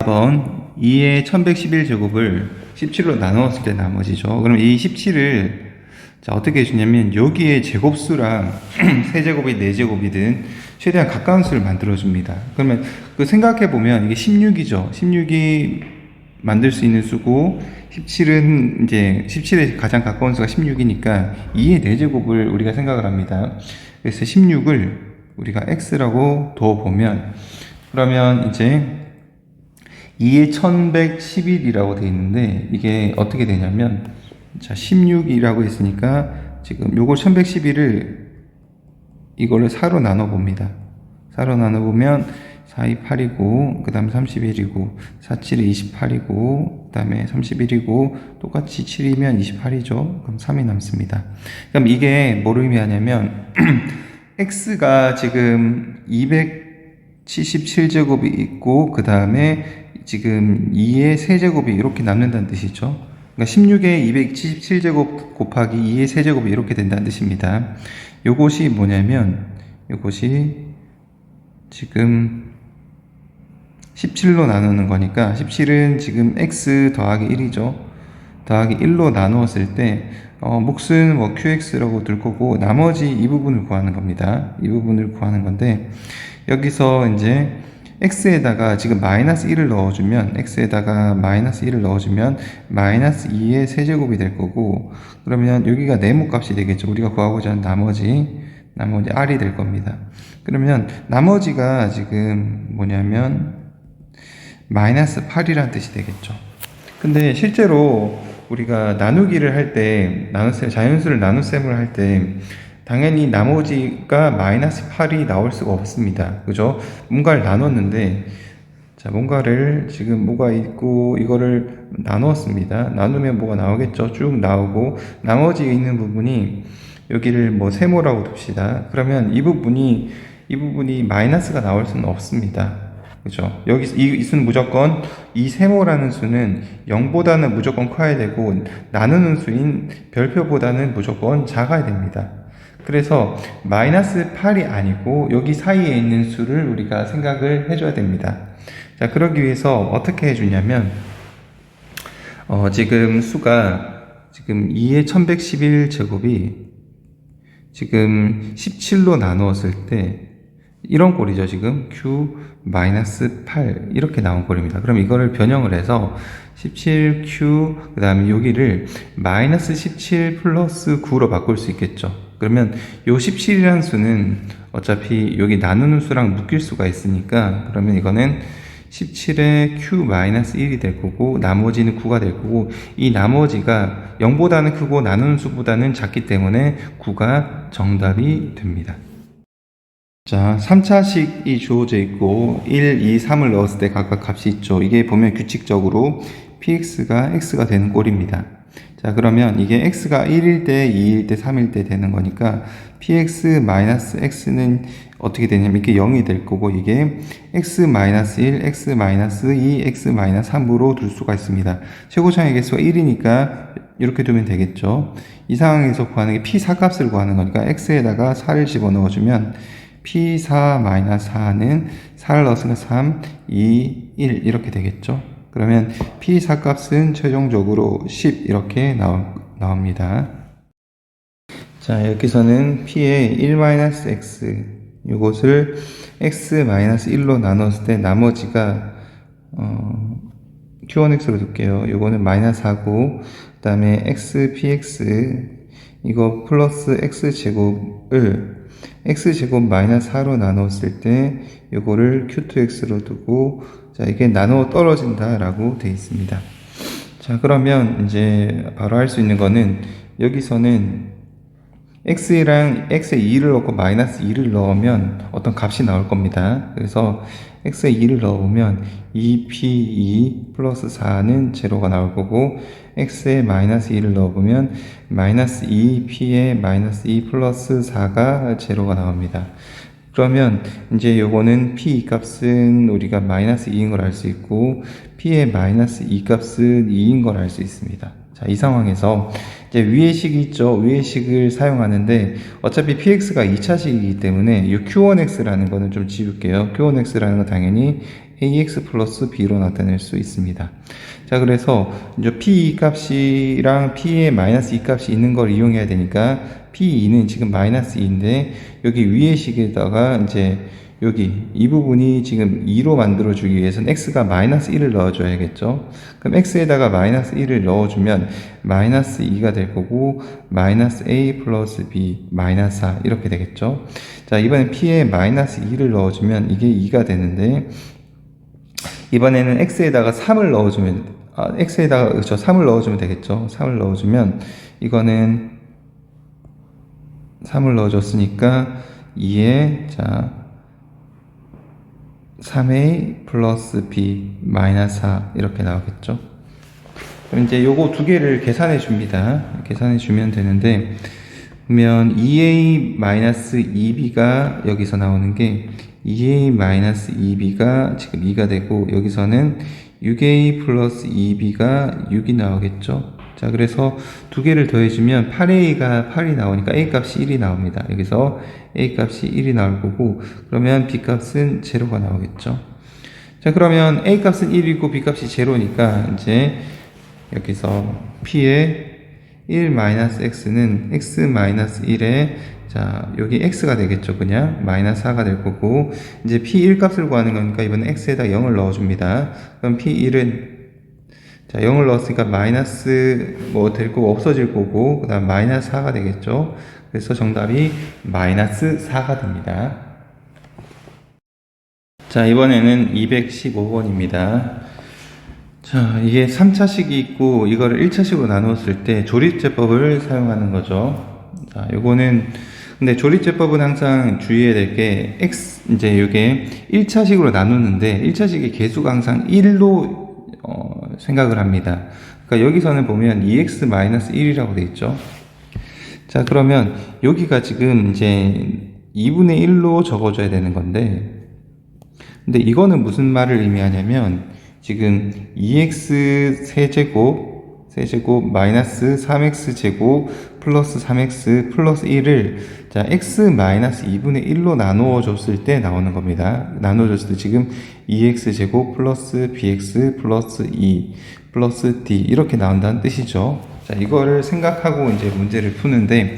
4번 2의 1111제곱을 17로 나누었을 때 나머지죠. 그럼 이 17을 어떻게 해주냐면 여기에 제곱수랑 세제곱이 4제곱이든 최대한 가까운 수를 만들어줍니다. 그러면 생각해보면 이게 16이죠. 16이 만들 수 있는 수고 17은 이제 17에 가장 가까운 수가 16이니까 2의 4제곱을 우리가 생각을 합니다. 그래서 16을 우리가 x라고 둬보면 그러면 이제 2의 1111이라고 되어 있는데 이게 어떻게 되냐면 자 16이라고 했으니까 지금 요걸 1111을 이걸로 4로 나눠 봅니다. 4로 나눠 보면 4, 2, 8이고 그 다음에 31이고 4, 7이 28이고 그 다음에 31이고 똑같이 7이면 28이죠. 그럼 3이 남습니다. 그럼 이게 뭐를 의미하냐면 x가 지금 277제곱이 있고 그 다음에 지금 2의 세제곱이 이렇게 남는다는 뜻이죠. 그러니까 16의 277제곱 곱하기 2의 세제곱이 이렇게 된다는 뜻입니다. 요것이 뭐냐면 요것이 지금 17로 나누는 거니까 17은 지금 x 더하기 1이죠. 더하기 1로 나누었을 때 몫은 뭐 qx라고 둘 거고 나머지 이 부분을 구하는 겁니다. 이 부분을 구하는 건데 여기서 이제 x에다가 지금 마이너스 1을 넣어주면 x에다가 마이너스 1을 넣어주면 마이너스 2의 세제곱이 될 거고 그러면 여기가 네모값이 되겠죠. 우리가 구하고자 하는 나머지 r이 될 겁니다. 그러면 나머지가 지금 뭐냐면 마이너스 8이라는 뜻이 되겠죠. 근데 실제로 우리가 나누기를 할 때 자연수를 나눗셈을 할 때 당연히 나머지가 마이너스 8이 나올 수가 없습니다. 그죠? 뭔가를 나눴는데 자 뭔가를 지금 뭐가 있고 이거를 나누었습니다. 나누면 뭐가 나오겠죠? 쭉 나오고 나머지 있는 부분이 여기를 뭐 세모라고 둡시다. 그러면 이 부분이 마이너스가 나올 수는 없습니다. 그죠? 여기 이 수는 무조건 이 세모라는 수는 0보다는 무조건 커야 되고 나누는 수인 별표보다는 무조건 작아야 됩니다. 그래서 마이너스 8이 아니고 여기 사이에 있는 수를 우리가 생각을 해줘야 됩니다. 자, 그러기 위해서 어떻게 해주냐면 지금 수가 지금 2의 1111제곱이 지금 17로 나누었을 때 이런 꼴이죠. 지금 q-8 이렇게 나온 꼴입니다. 그럼 이거를 변형을 해서 17q 그 다음에 여기를 마이너스 17 플러스 9로 바꿀 수 있겠죠. 그러면 요 17이라는 수는 어차피 여기 나누는 수랑 묶일 수가 있으니까 그러면 이거는 17에 q-1이 될 거고 나머지는 9가 될 거고 이 나머지가 0보다는 크고 나누는 수보다는 작기 때문에 9가 정답이 됩니다. 자, 3차식이 주어져 있고 1, 2, 3을 넣었을 때 각각 값이 있죠. 이게 보면 규칙적으로 px가 x가 되는 꼴입니다. 자, 그러면 이게 x가 1일 때, 2일 때, 3일 때 되는 거니까 px-x는 어떻게 되냐면 이게 0이 될 거고 이게 x-1, x-2, x-3으로 둘 수가 있습니다. 최고차의 개수가 1이니까 이렇게 두면 되겠죠. 이 상황에서 구하는 게 p4값을 구하는 거니까 x에다가 4를 집어넣어주면 p4-4는 4를 넣었으니까 3, 2, 1 이렇게 되겠죠. 그러면 p4 값은 최종적으로 10 이렇게 나옵니다. 자, 여기서는 p의 1-x 이것을 x-1로 나눴을 때 나머지가 q1x로 둘게요. 요거는 마이너스 4고 그 다음에 x-px 이거 플러스 x제곱을 x제곱 마이너스 4로 나눴을 때 요거를 q2x로 두고 자 이게 나눠 떨어진다 라고 되어 있습니다. 자 그러면 이제 바로 할 수 있는 거는 여기서는 x랑 x에 2를 넣고 마이너스 2를 넣으면 어떤 값이 나올 겁니다. 그래서 x에 2를 넣으면 2p2 플러스 4는 제로가 나올 거고 x에 마이너스 2를 넣어보면 마이너스 2p에 마이너스 2 플러스 4가 제로가 나옵니다. 그러면 이제 요거는 p 값은 우리가 마이너스 2인 걸 알 수 있고 p의 마이너스 2 값은 2인 걸 알 수 있습니다. 자, 이 상황에서 이제 위의 식이 있죠. 위의 식을 사용하는데 어차피 px가 2차식이기 때문에 이 q1x라는 거는 좀 지울게요. q1x라는 건 당연히 ax 플러스 b로 나타낼 수 있습니다. 자, 그래서 이제 p2 값이랑 p의 마이너스 2 값이 있는 걸 이용해야 되니까 p2는 지금 마이너스 2인데 여기 위의 식에다가 이제 여기 이 부분이 지금 2로 만들어주기 위해서는 x가 마이너스 1을 넣어줘야겠죠. 그럼 x에다가 마이너스 1을 넣어주면 마이너스 2가 될 거고 마이너스 a 플러스 b 마이너스 4 이렇게 되겠죠. 자, 이번엔 p에 마이너스 2를 넣어주면 이게 2가 되는데 이번에는 x에다가 3을 넣어주면 x에다가 그렇죠 3을 넣어주면 되겠죠. 3을 넣어주면 이거는 3을 넣어줬으니까 2에 자 3a 플러스 b 마이너스 4 이렇게 나오겠죠. 그럼 이제 요거 두 개를 계산해 줍니다. 계산해 주면 되는데 그러면 2a 마이너스 2b가 여기서 나오는 게 2a 마이너스 2b가 지금 2가 되고 여기서는 6a 플러스 2b가 6이 나오겠죠. 자, 그래서 두 개를 더해주면 8a가 8이 나오니까 a 값이 1이 나옵니다. 여기서 a 값이 1이 나올 거고 그러면 b 값은 제로가 나오겠죠. 자, 그러면 a 값은 1이고 b 값이 제로니까 이제 여기서 p의 1-x는 x-1에 자, 여기 x가 되겠죠. 그냥 마이너스 4가 될 거고 이제 p1 값을 구하는 거니까 이번에 x에다 0을 넣어줍니다. 그럼 p1은 자, 0을 넣었으니까 마이너스 뭐 될 거고 없어질 거고 그 다음 마이너스 4가 되겠죠. 그래서 정답이 마이너스 4가 됩니다. 자, 이번에는 215번입니다. 자, 이게 3차식이 있고 이거를 1차식으로 나누었을 때 조립제법을 사용하는 거죠. 자, 요거는 근데 조립제법은 항상 주의해야 될 게 이제 이게 1차식으로 나누는데 1차식의 개수가 항상 1로 생각을 합니다. 그러니까 여기서는 보면 2x-1이라고 되어 있죠. 자, 그러면 여기가 지금 이제 2분의 1로 적어줘야 되는 건데 근데 이거는 무슨 말을 의미하냐면 지금 2x 세제곱 마이너스 3x 제곱 플러스 3x 플러스 1을 자 x 마이너스 2분의 1로 나누어 줬을 때 나오는 겁니다. 나누어 줬을 때 지금 2x 제곱 플러스 bx 플러스 2 플러스 d 이렇게 나온다는 뜻이죠. 자, 이거를 생각하고 이제 문제를 푸는데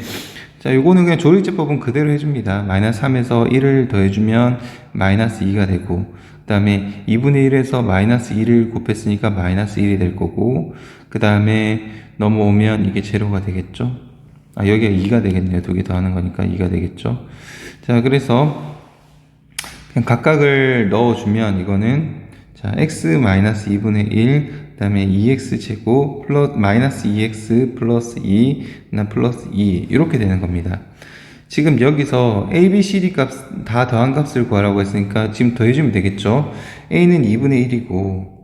자, 요거는 그냥 조립제법은 그대로 해줍니다. 마이너스 3에서 1을 더해주면 마이너스 2가 되고 그 다음에 2분의 1에서 마이너스 2를 곱했으니까 마이너스 1이 될 거고 그 다음에 넘어오면 이게 제로가 되겠죠. 여기가 2가 되겠네요. 두 개 더하는 거니까 2가 되겠죠. 자, 그래서 그냥 각각을 넣어주면 이거는 자 x 마이너스 2분의 1 그 다음에 2x 제곱 플러스 마이너스 2x 플러스 2 플러스 2 이렇게 되는 겁니다. 지금 여기서 a, b, c, d 값 다 더한 값을 구하라고 했으니까 지금 더해주면 되겠죠. a는 2분의 1이고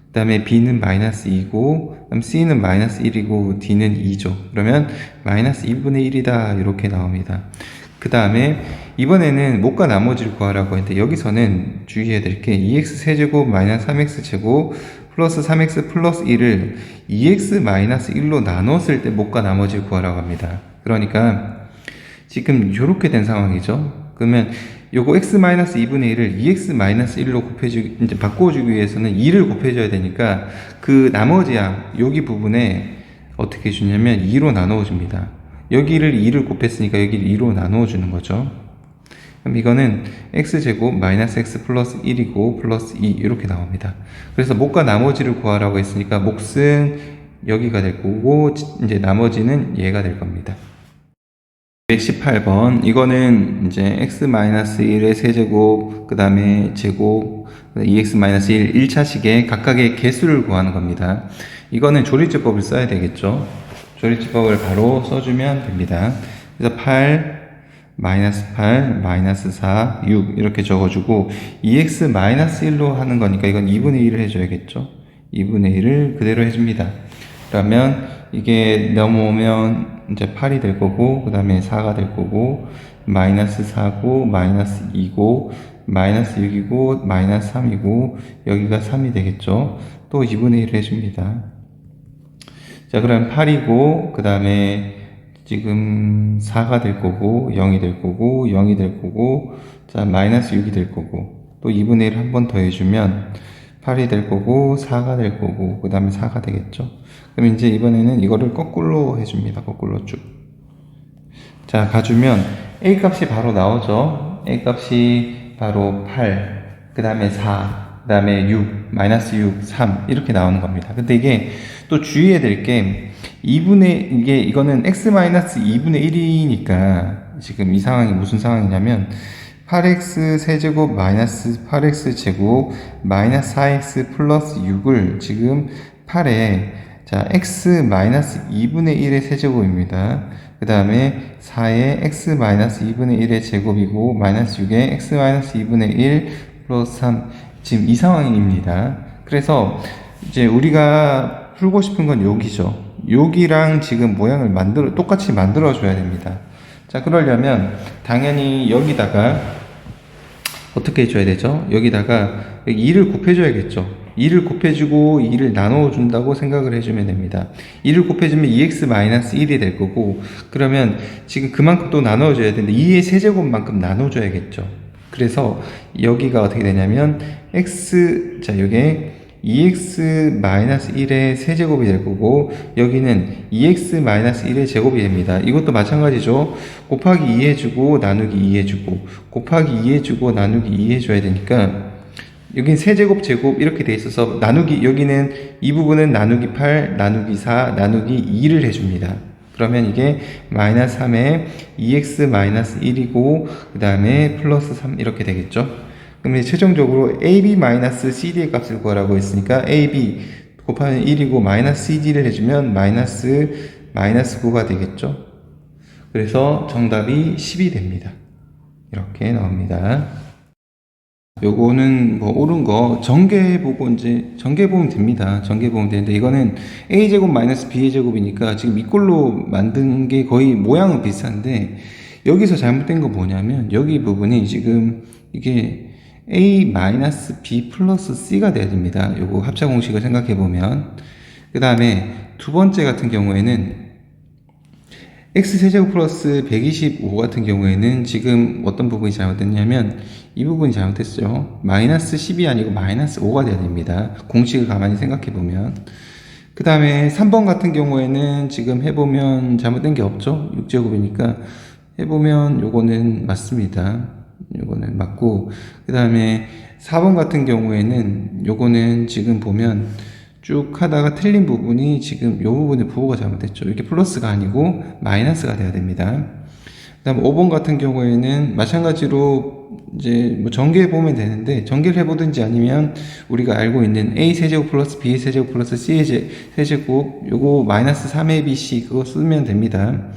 그 다음에 b는 마이너스 2고 그다음 c는 마이너스 1이고 d는 2죠. 그러면 마이너스 2분의 1이다 이렇게 나옵니다. 그 다음에 이번에는 못과 나머지를 구하라고 했는데 여기서는 주의해야 될 게 2x 세제곱 마이너스 3x 제곱 플러스 3x 플러스 1을 2x 마이너스 1로 나눴을 때 못과 나머지를 구하라고 합니다. 그러니까 지금 이렇게 된 상황이죠. 그러면 요거 x-2분의 1을 2x-1로 이제 바꿔주기 위해서는 2를 곱해줘야 되니까 그 나머지 양, 여기 부분에 어떻게 주냐면 2로 나누어 줍니다. 여기를 2를 곱했으니까 여기를 2로 나누어 주는 거죠. 그럼 이거는 x제곱 마이너스 x 플러스 1이고 플러스 2 이렇게 나옵니다. 그래서 못과 나머지를 구하라고 했으니까 몫은 여기가 될 거고 이제 나머지는 얘가 될 겁니다. 118번 이거는 이제 x-1의 세제곱 그 다음에 제곱 2x-1 1차식의 각각의 개수를 구하는 겁니다. 이거는 조립제법을 써야 되겠죠. 조립제법을 바로 써주면 됩니다. 그래서 8 마이너스 8 마이너스 4 6 이렇게 적어주고 2x-1로 하는 거니까 이건 2분의 1을 해줘야겠죠. 2분의 1을 그대로 해줍니다. 그러면 이게 넘어오면 이제 8이 될 거고 그 다음에 4가 될 거고 마이너스 4고 마이너스 2고 마이너스 6이고 마이너스 3이고 여기가 3이 되겠죠. 또 2분의 1을 해줍니다. 자, 그럼 8이고 그 다음에 지금 4가 될 거고 0이 될 거고 0이 될 거고 자 마이너스 6이 될 거고 또 2분의 1 한 번 더 해주면 8이 될 거고 4가 될 거고 그 다음에 4가 되겠죠. 그럼 이제 이번에는 이거를 거꾸로 해줍니다. 거꾸로 쭉. 자, 가주면 A 값이 바로 나오죠. A 값이 바로 8, 그 다음에 4, 그 다음에 6, 마이너스 6, 3 이렇게 나오는 겁니다. 근데 이게 또 주의해야 될 게 이거는 x-2분의 1이니까 지금 이 상황이 무슨 상황이냐면 8x 세제곱 마이너스 8x 제곱 마이너스 4x 플러스 6을 지금 8에 자 x 마이너스 2분의 1의 세제곱입니다. 그 다음에 4의 x 마이너스 2분의 1의 제곱이고 마이너스 6의 x 마이너스 2분의 1 플러스 3 지금 이 상황입니다. 그래서 이제 우리가 풀고 싶은 건 여기죠. 여기랑 지금 모양을 똑같이 만들어 줘야 됩니다. 자, 그러려면 당연히 여기다가 어떻게 해줘야 되죠? 여기다가 2를 곱해줘야겠죠. 2를 곱해주고 2를 나눠준다고 생각을 해주면 됩니다. 2를 곱해주면 2x-1이 될 거고, 그러면 지금 그만큼 또 나눠줘야 되는데 2의 세제곱만큼 나눠줘야겠죠. 그래서 여기가 어떻게 되냐면 자, 요게 2x-1의 세제곱이 될 거고, 여기는 2x-1의 제곱이 됩니다. 이것도 마찬가지죠. 곱하기 2 해주고 나누기 2 해주고 곱하기 2 해주고 나누기 2 해줘야 되니까 여기는 세제곱 제곱 이렇게 돼 있어서 여기는 이 부분은 나누기 8 나누기 4 나누기 2를 해줍니다. 그러면 이게 마이너스 3에 2x-1이고 그 다음에 플러스 3 이렇게 되겠죠. 그럼 최종적으로 AB-CD의 값을 구하라고 했으니까 AB 곱하면 1이고 마이너스 CD를 해주면 마이너스 9가 되겠죠. 그래서 정답이 10이 됩니다. 이렇게 나옵니다. 요거는 뭐 옳은 거 전개 보면 됩니다. 전개 보면 되는데 이거는 a제곱 마이너스 b의 제곱이니까 지금 이꼴로 만든 게 거의 모양은 비슷한데 여기서 잘못된 거 뭐냐면 여기 부분이 지금 이게 a 마이너스 b 플러스 c가 돼야 됩니다. 요거 합차 공식을 생각해 보면 그 다음에 두 번째 같은 경우에는 x세제곱 플러스 125 같은 경우에는 지금 어떤 부분이 잘못됐냐면 이 부분이 잘못됐어요. 마이너스 10이 아니고 마이너스 5가 돼야 됩니다. 공식을 가만히 생각해 보면. 그 다음에 3번 같은 경우에는 지금 해보면 잘못된 게 없죠. 6제곱이니까 해보면 요거는 맞습니다. 요거는 맞고, 그 다음에 4번 같은 경우에는 요거는 지금 보면 쭉 하다가 틀린 부분이 지금 요 부분에 부호가 잘못됐죠. 이게 플러스가 아니고 마이너스가 돼야 됩니다. 그 다음 5번 같은 경우에는 마찬가지로 이제 뭐 전개해 보면 되는데 전개를 해보든지 아니면 우리가 알고 있는 a 세제곱 플러스 b 세제곱 플러스 c 세제곱 요거 마이너스 3abc 그거 쓰면 됩니다.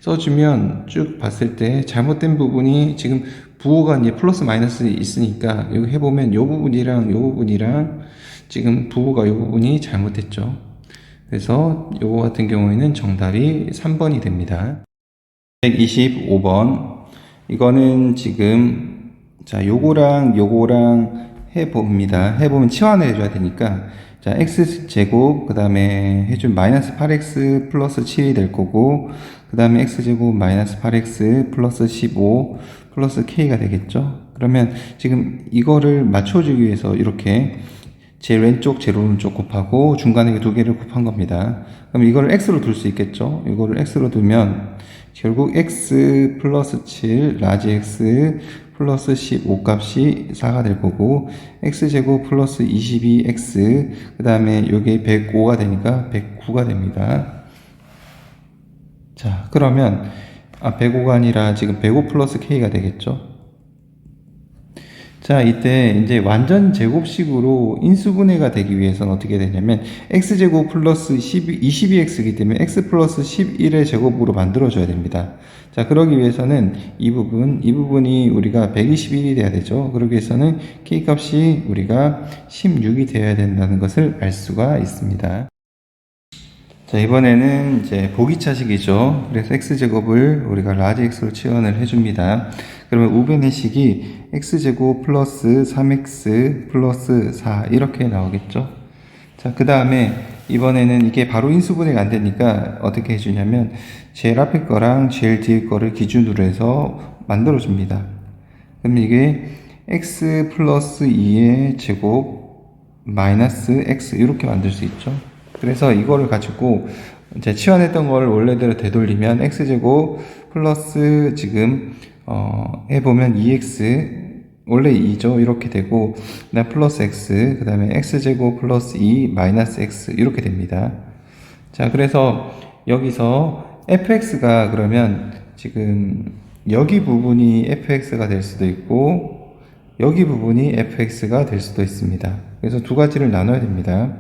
써주면 쭉 봤을 때 잘못된 부분이 지금 부호가 이제 플러스 마이너스 있으니까 여기 해보면 요 부분이랑 요 부분이랑 지금 부호가 이 부분이 잘못됐죠. 그래서 요거 같은 경우에는 정답이 3번이 됩니다. 125번 이거는 지금 자 요거랑 해봅니다. 해보면 치환을 해줘야 되니까 자 x제곱 그 다음에 해준 마이너스 8x 플러스 7이 될 거고 그 다음에 x제곱 마이너스 8x 플러스 15 플러스 k가 되겠죠. 그러면 지금 이거를 맞춰주기 위해서 이렇게 제일 왼쪽, 제일 오른쪽 곱하고 중간에 두 개를 곱한 겁니다. 그럼 이거를 x로 둘 수 있겠죠? 이거를 x로 두면 결국 x 플러스 7, 라지 x 플러스 15 값이 4가 될 거고 x제곱 플러스 22x 그 다음에 이게 105가 되니까 109가 됩니다. 자, 그러면 105가 아니라 지금 105 플러스 k가 되겠죠? 자, 이때 이제 완전 제곱식으로 인수분해가 되기 위해서는 어떻게 되냐면 x제곱 플러스 22x이기 때문에 x 플러스 11의 제곱으로 만들어줘야 됩니다. 자, 그러기 위해서는 이 부분이 우리가 121이 돼야 되죠. 그러기 위해서는 k값이 우리가 16이 되어야 된다는 것을 알 수가 있습니다. 자, 이번에는 이제 보기차식이죠. 그래서 x제곱을 우리가 라지 x로 치환을 해줍니다. 그러면 우변의 식이 x제곱 플러스 3x 플러스 4 이렇게 나오겠죠. 자, 그 다음에 이번에는 이게 바로 인수분해가 안 되니까 어떻게 해주냐면 제일 앞에 거랑 제일 뒤에 거를 기준으로 해서 만들어 줍니다. 그럼 이게 x 플러스 2의 제곱 마이너스 x 이렇게 만들 수 있죠. 그래서 이거를 가지고 이제 치환했던 걸 원래대로 되돌리면 x제곱 플러스 지금 해보면 2x 원래 2죠. 이렇게 되고 그다음 플러스 x 그 다음에 x제곱 플러스 2 마이너스 x 이렇게 됩니다. 자, 그래서 여기서 fx가 그러면 지금 여기 부분이 fx가 될 수도 있고 여기 부분이 fx가 될 수도 있습니다. 그래서 두 가지를 나눠야 됩니다.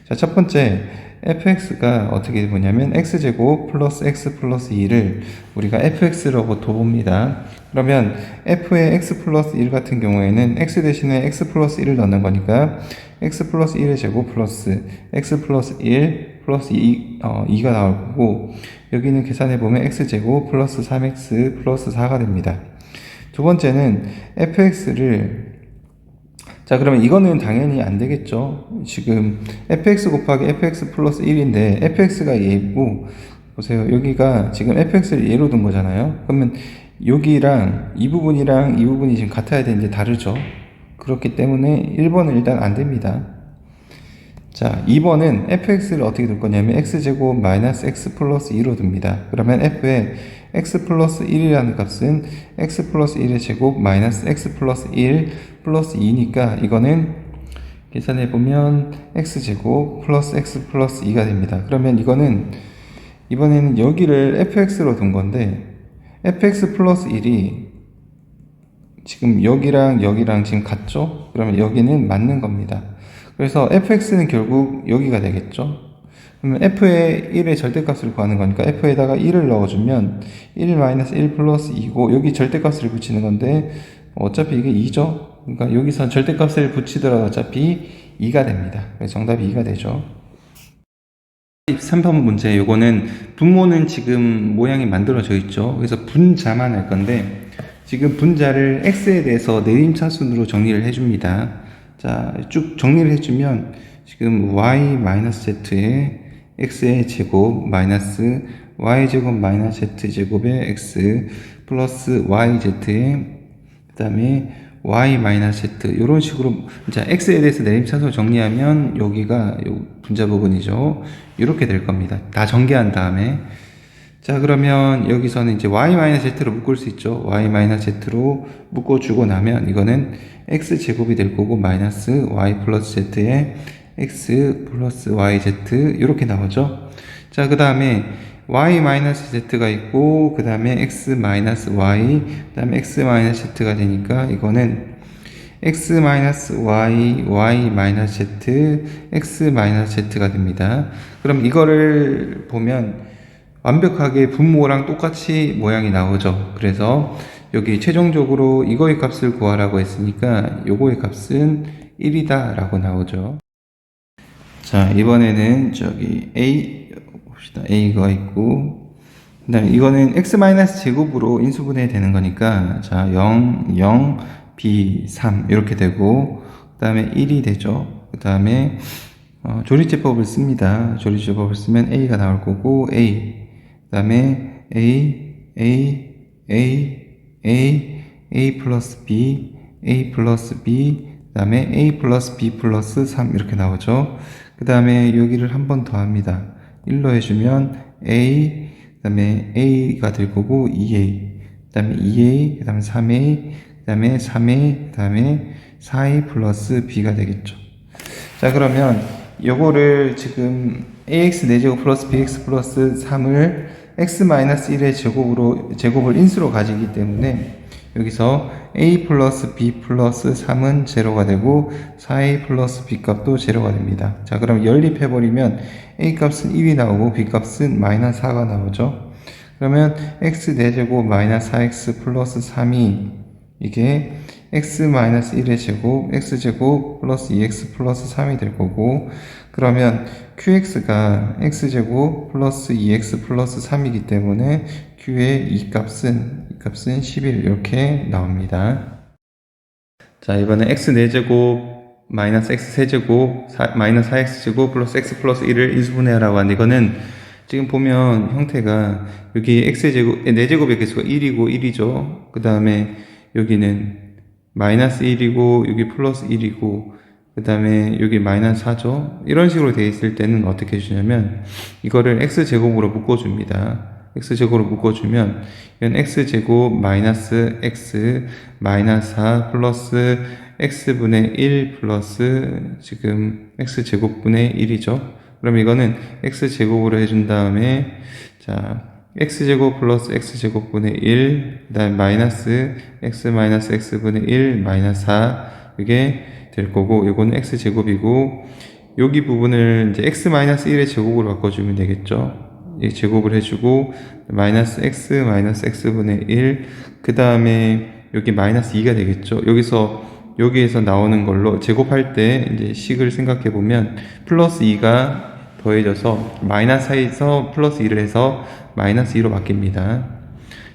자, 첫 번째 fx가 어떻게 보냐면 x제곱 플러스 x 플러스 2를 우리가 fx라고 둬봅니다. 그러면 f의 x 플러스 1 같은 경우에는 x 대신에 x 플러스 1을 넣는 거니까 x 플러스 1의 제곱 플러스 x 플러스 1 플러스 2가 나올 거고 여기는 계산해보면 x제곱 플러스 3x 플러스 4가 됩니다. 두 번째는 fx를 자, 그러면 이거는 당연히 안 되겠죠. 지금 fx 곱하기 fx 플러스 1인데 fx가 얘고 보세요. 여기가 지금 fx를 얘로 둔 거잖아요. 그러면 여기랑 이 부분이 지금 같아야 되는데 다르죠. 그렇기 때문에 1번은 일단 안 됩니다. 자, 2번은 fx를 어떻게 둘 거냐면 x제곱 마이너스 x 플러스 2로 둡니다. 그러면 f의 x 플러스 1이라는 값은 x 플러스 1의 제곱 마이너스 x 플러스 1 플러스 2니까 이거는 계산해보면 x제곱 플러스 x 플러스 2가 됩니다. 그러면 이번에는 여기를 fx로 둔 건데 fx 플러스 1이 지금 여기랑 지금 같죠? 그러면 여기는 맞는 겁니다. 그래서 fx는 결국 여기가 되겠죠. 그러면 f의 1의 절대값을 구하는 거니까 f에다가 1을 넣어주면 1 플러스 2고 여기 절대값을 붙이는 건데 어차피 이게 2죠. 그러니까 여기서 절대값을 붙이더라도 어차피 2가 됩니다. 그래서 정답이 2가 되죠. 3번 문제 요거는 분모는 지금 모양이 만들어져 있죠. 그래서 분자만 할 건데 지금 분자를 x에 대해서 내림차순으로 정리를 해줍니다. 자, 쭉 정리를 해주면 지금 y-z에 x의 제곱 마이너스 y제곱 마이너스 z제곱의 x 플러스 yz에 그 다음에 y-z 이런 식으로 자 x에 대해서 내림차순으로 정리하면 여기가 분자 부분이죠. 이렇게 될 겁니다. 다 전개한 다음에 자, 그러면 여기서는 이제 y-z로 묶을 수 있죠. y-z로 묶어주고 나면 이거는 x제곱이 될 거고 마이너스 y 플러스 z에 x 플러스 yz 이렇게 나오죠. 자, 그 다음에 y-z가 있고 그 다음에 x-y 그 다음에 x-z가 되니까 이거는 x-y, y-z, x-z가 됩니다. 그럼 이거를 보면 완벽하게 분모랑 똑같이 모양이 나오죠. 그래서 여기 최종적으로 이거의 값을 구하라고 했으니까 요거의 값은 1이다 라고 나오죠. 자, 이번에는 저기 a 봅시다. a가 있고 그 다음에 이거는 x-제곱으로 인수분해 되는 거니까 자 0, 0, b, 3 이렇게 되고 그 다음에 1이 되죠. 그 다음에 조리제법을 씁니다. 조리제법을 쓰면 a가 나올 거고 a 그 다음에 A 플러스 B, A 플러스 B, 그 다음에 A 플러스 B 플러스 3 이렇게 나오죠. 그 다음에 여기를 한 번 더 합니다. 1로 해주면 A, 그 다음에 A가 될 거고 2A, 그 다음에 2A, 그 다음에 3A, 그 다음에 3A, 그 다음에 4A 플러스 B가 되겠죠. 자, 그러면 요거를 지금 AX 4제곱 플러스 BX 플러스 3을 x-1의 제곱을 인수로 가지기 때문에 여기서 a 플러스 b 플러스 3은 제로가 되고 4a 플러스 b 값도 제로가 됩니다. 자, 그럼 연립해버리면 a 값은 1이 나오고 b 값은 마이너스 4가 나오죠. 그러면 x 4제곱 마이너스 4x 플러스 3이 이게 x-1의 제곱 x제곱 플러스 2x 플러스 3이 될 거고 그러면 qx가 x제곱 플러스 2x 플러스 3이기 때문에 q의 이 값은 11 이렇게 나옵니다. 자, 이번에 x 4제곱 마이너스 x 세제곱 마이너스 4x제곱 플러스 x 플러스 1을 인수분해하라고 하는데 이거는 지금 보면 형태가 여기 x제곱 4제곱의 개수가 1이고 1이죠. 그 다음에 여기는 마이너스 1이고 여기 플러스 1이고 그 다음에 여기 마이너스 4죠. 이런 식으로 되어 있을 때는 어떻게 해주냐면 이거를 x제곱으로 묶어줍니다. x제곱으로 묶어주면 이건 x제곱 마이너스 x 마이너스 4 플러스 x분의 1 플러스 지금 x제곱분의 1이죠. 그럼 이거는 x제곱으로 해준 다음에 자 x제곱 플러스 x제곱분의 1 그 다음에 마이너스 x 마이너스 x분의 1 마이너스 4 이게 될 거고 이거는 x제곱이고 여기 부분을 이제 x 마이너스 1의 제곱으로 바꿔주면 되겠죠. 이 제곱을 해주고 마이너스 x분의 1 그 다음에 여기 마이너스 2가 되겠죠. 여기에서 나오는 걸로 제곱할 때 이제 식을 생각해 보면 플러스 2가 더해져서 마이너스 4에서 플러스 1을 해서 마이너스 2로 바뀝니다.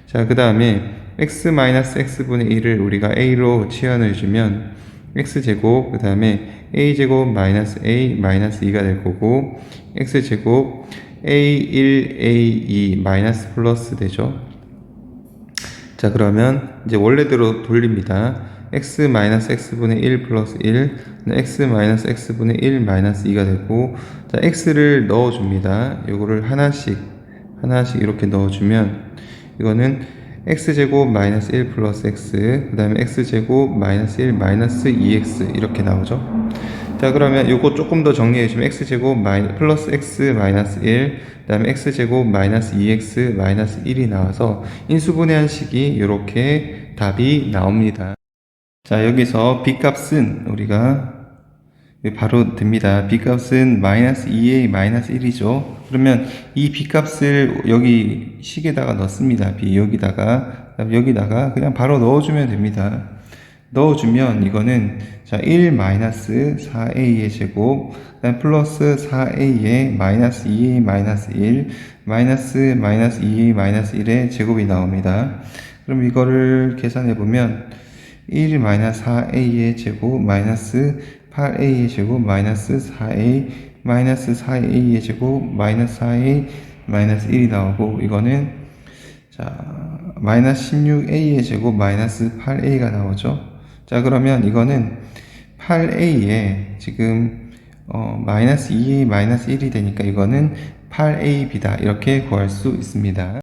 자, 그 다음에 x 마이너스 x분의 1을 우리가 a로 치환을 해주면 x제곱 그 다음에 a제곱 마이너스 a 마이너스 2가 될 거고 x제곱 a1 a2 마이너스 플러스 되죠. 자, 그러면 이제 원래대로 돌립니다. x 마이너스 x분의 1 플러스 1 x 마이너스 x분의 1 마이너스 2가 되고 자, x를 넣어줍니다. 요거를 하나씩 이렇게 넣어주면 이거는 x제곱 마이너스 1 플러스 x 그 다음에 x제곱 마이너스 1 마이너스 2x 이렇게 나오죠. 자, 그러면 요거 조금 더 정리해주면 x제곱 플러스 x 마이너스 1 그 다음에 x제곱 마이너스 2x 마이너스 1이 나와서 인수분해한 식이 이렇게 답이 나옵니다. 자, 여기서 b값은 우리가 바로 됩니다. b값은 마이너스 2a 마이너스 1이죠. 그러면 이 b값을 여기 식에다가 넣습니다. b 여기다가 그냥 바로 넣어주면 됩니다. 넣어주면 이거는 자 1 마이너스 4a의 제곱 그다음 플러스 4a의 마이너스 2a 마이너스 1 마이너스 2a 마이너스 1의 제곱이 나옵니다. 그럼 이거를 계산해 보면 1 마이너스 4a의 제곱 마이너스 8a의 제곱 마이너스 4a 마이너스 4a의 제곱 마이너스 4a 마이너스 1이 나오고 이거는 자 마이너스 16a의 제곱 마이너스 8a가 나오죠. 자, 그러면 이거는 8a에 지금 마이너스 2a 마이너스 1이 되니까 이거는 8ab다 이렇게 구할 수 있습니다.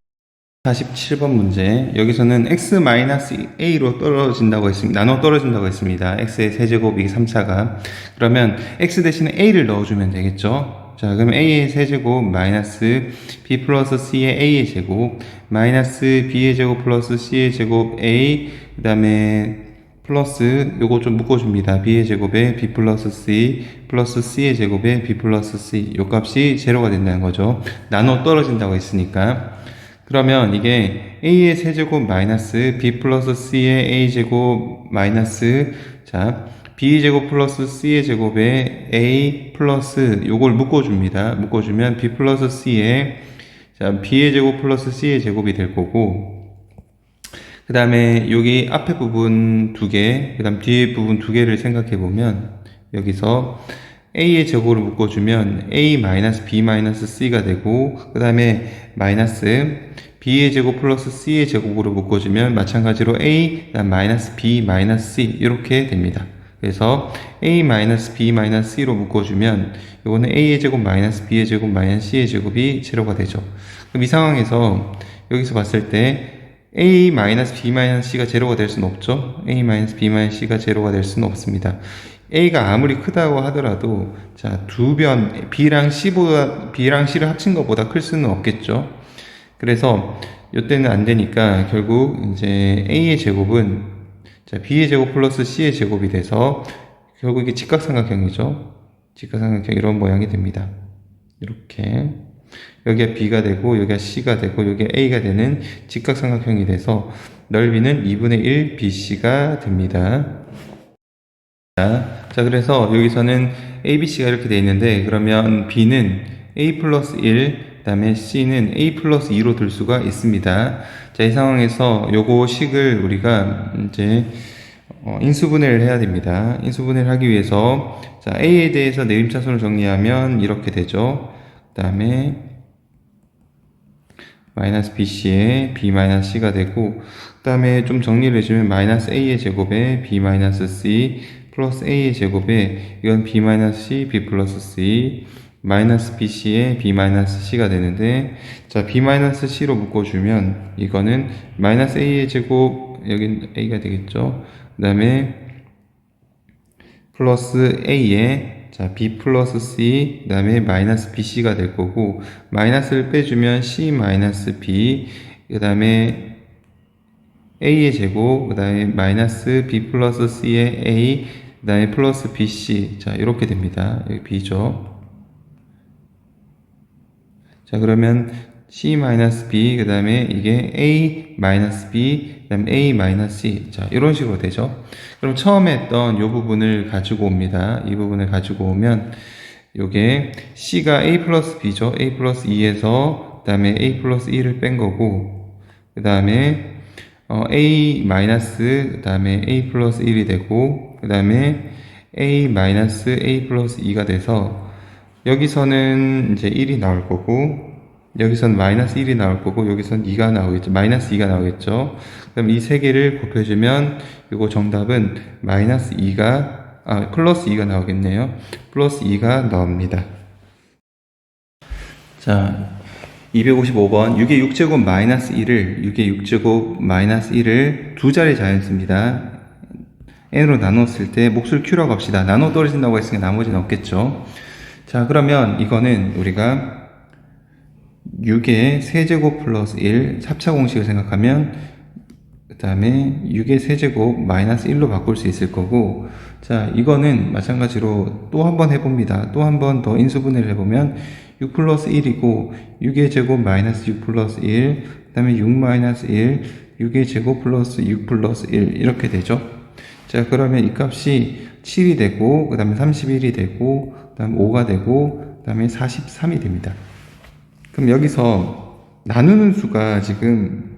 47번 문제. 여기서는 x 마이너스 a로 떨어진다고 했습니다. 나눠 떨어진다고 했습니다. x의 세제곱 이게 3차가. 그러면 x 대신에 a를 넣어주면 되겠죠. 자, 그럼 a의 세제곱 마이너스 b 플러스 c의 a의 제곱 마이너스 b의 제곱 플러스 c의 제곱 a 그 다음에 플러스 요거 좀 묶어줍니다. b의 제곱에 b 플러스 c 플러스 c의 제곱에 b 플러스 c 요 값이 제로가 된다는 거죠. 나눠 떨어진다고 했으니까. 그러면 이게 a의 세제곱 마이너스 b 플러스 c의 a제곱 마이너스 자 b제곱 플러스 c의 제곱에 a 플러스 요걸 묶어줍니다. 묶어주면 b 플러스 c의 자 b의 제곱 플러스 c의 제곱이 될 거고 그 다음에 여기 앞에 부분 2개 그 다음 뒤에 부분 2개를 생각해 보면 여기서 a의 제곱을 묶어주면 a 마이너스 b 마이너스 c가 되고 그 다음에 마이너스 b의 제곱 플러스 c의 제곱으로 묶어주면 마찬가지로 a 그다음 마이너스 b 마이너스 c 이렇게 됩니다. 그래서 a 마이너스 b 마이너스 c로 묶어주면 이거는 a의 제곱 마이너스 b의 제곱 마이너스 c의 제곱이 제로가 되죠. 그럼 이 상황에서 여기서 봤을 때 a 마이너스 b 마이너스 c가 제로가 될 수는 없죠. a 마이너스 b 마이너스 c가 제로가 될 수는 없습니다. a가 아무리 크다고 하더라도 자 두 변 b랑 c를 합친 것보다 클 수는 없겠죠. 그래서 이때는 안 되니까 결국 이제 a의 제곱은 자 b의 제곱 플러스 c의 제곱이 돼서 결국 이게 직각삼각형이죠. 직각삼각형 이런 모양이 됩니다. 이렇게 여기가 b가 되고 여기가 c가 되고 여기가 a가 되는 직각삼각형이 돼서 넓이는 2분의 1 bc가 됩니다. 자, 그래서 여기서는 a, b, c가 이렇게 되어 있는데 그러면 b는 a 플러스 1, 그 다음에 c는 a 플러스 2로 둘 수가 있습니다. 자, 이 상황에서 요거 식을 우리가 이제 인수분해를 해야 됩니다. 인수분해를 하기 위해서 자, a에 대해서 내림차순을 정리하면 이렇게 되죠. 그 다음에 마이너스 BC에 B 마이너스 C가 되고, 그 다음에 좀 정리를 해주면 마이너스 A의 제곱에 B 마이너스 C 플러스 A의 제곱에 이건 B 마이너스 C, B 플러스 C 마이너스 BC에 B 마이너스 C가 되는데, 자, B 마이너스 C로 묶어주면 이거는 마이너스 A의 제곱, 여긴 A가 되겠죠. 그 다음에 플러스 A에 자, B 플러스 C, 그 다음에 마이너스 BC가 될 거고, 마이너스를 빼주면 C 마이너스 B, 그 다음에 A의 제곱, 그 다음에 마이너스 B 플러스 C의 A, 그 다음에 플러스 BC. 자, 이렇게 됩니다. 여기 B죠. 자, 그러면 C-B, 그 다음에 이게 A-B, 그 다음에 A-C. 자, 이런 식으로 되죠. 그럼 처음에 했던 이 부분을 가지고 옵니다. 이 부분을 가지고 오면, 요게 C가 A 플러스 B죠. A 플러스 2에서, 그 다음에 A 플러스 1을 뺀 거고, 그 다음에, A 마이너스, 그 다음에 A 플러스 1이 되고, 그 다음에 A 마이너스 A 플러스 2가 돼서, 여기서는 이제 1이 나올 거고, 여기선 마이너스 1이 나올 거고, 여기선 2가 나오겠죠. 마이너스 2가 나오겠죠. 그럼 이 세 개를 곱해주면, 이거 정답은 마이너스 2가, 플러스 2가 나오겠네요. 플러스 2가 나옵니다. 자, 255번. 6의 6제곱 마이너스 1을, 6의 6제곱 마이너스 1을 두 자리 자연수입니다. n으로 나눴을 때 몫을 q라고 합시다. 나눠 떨어진다고 했으니까 나머지는 없겠죠. 자, 그러면 이거는 우리가 6의 세제곱 플러스 1 합차 공식을 생각하면, 그 다음에 6의 세제곱 마이너스 1로 바꿀 수 있을 거고, 자, 이거는 마찬가지로 또 한 번 해봅니다. 또 한 번 더 인수분해를 해보면 6 플러스 1이고 6의 제곱 마이너스 6 플러스 1, 그 다음에 6 마이너스 1, 6의 제곱 플러스 6 플러스 1 이렇게 되죠. 자, 그러면 이 값이 7이 되고, 그 다음에 31이 되고, 그 다음에 5가 되고, 그 다음에 43이 됩니다. 그럼 여기서 나누는 수가 지금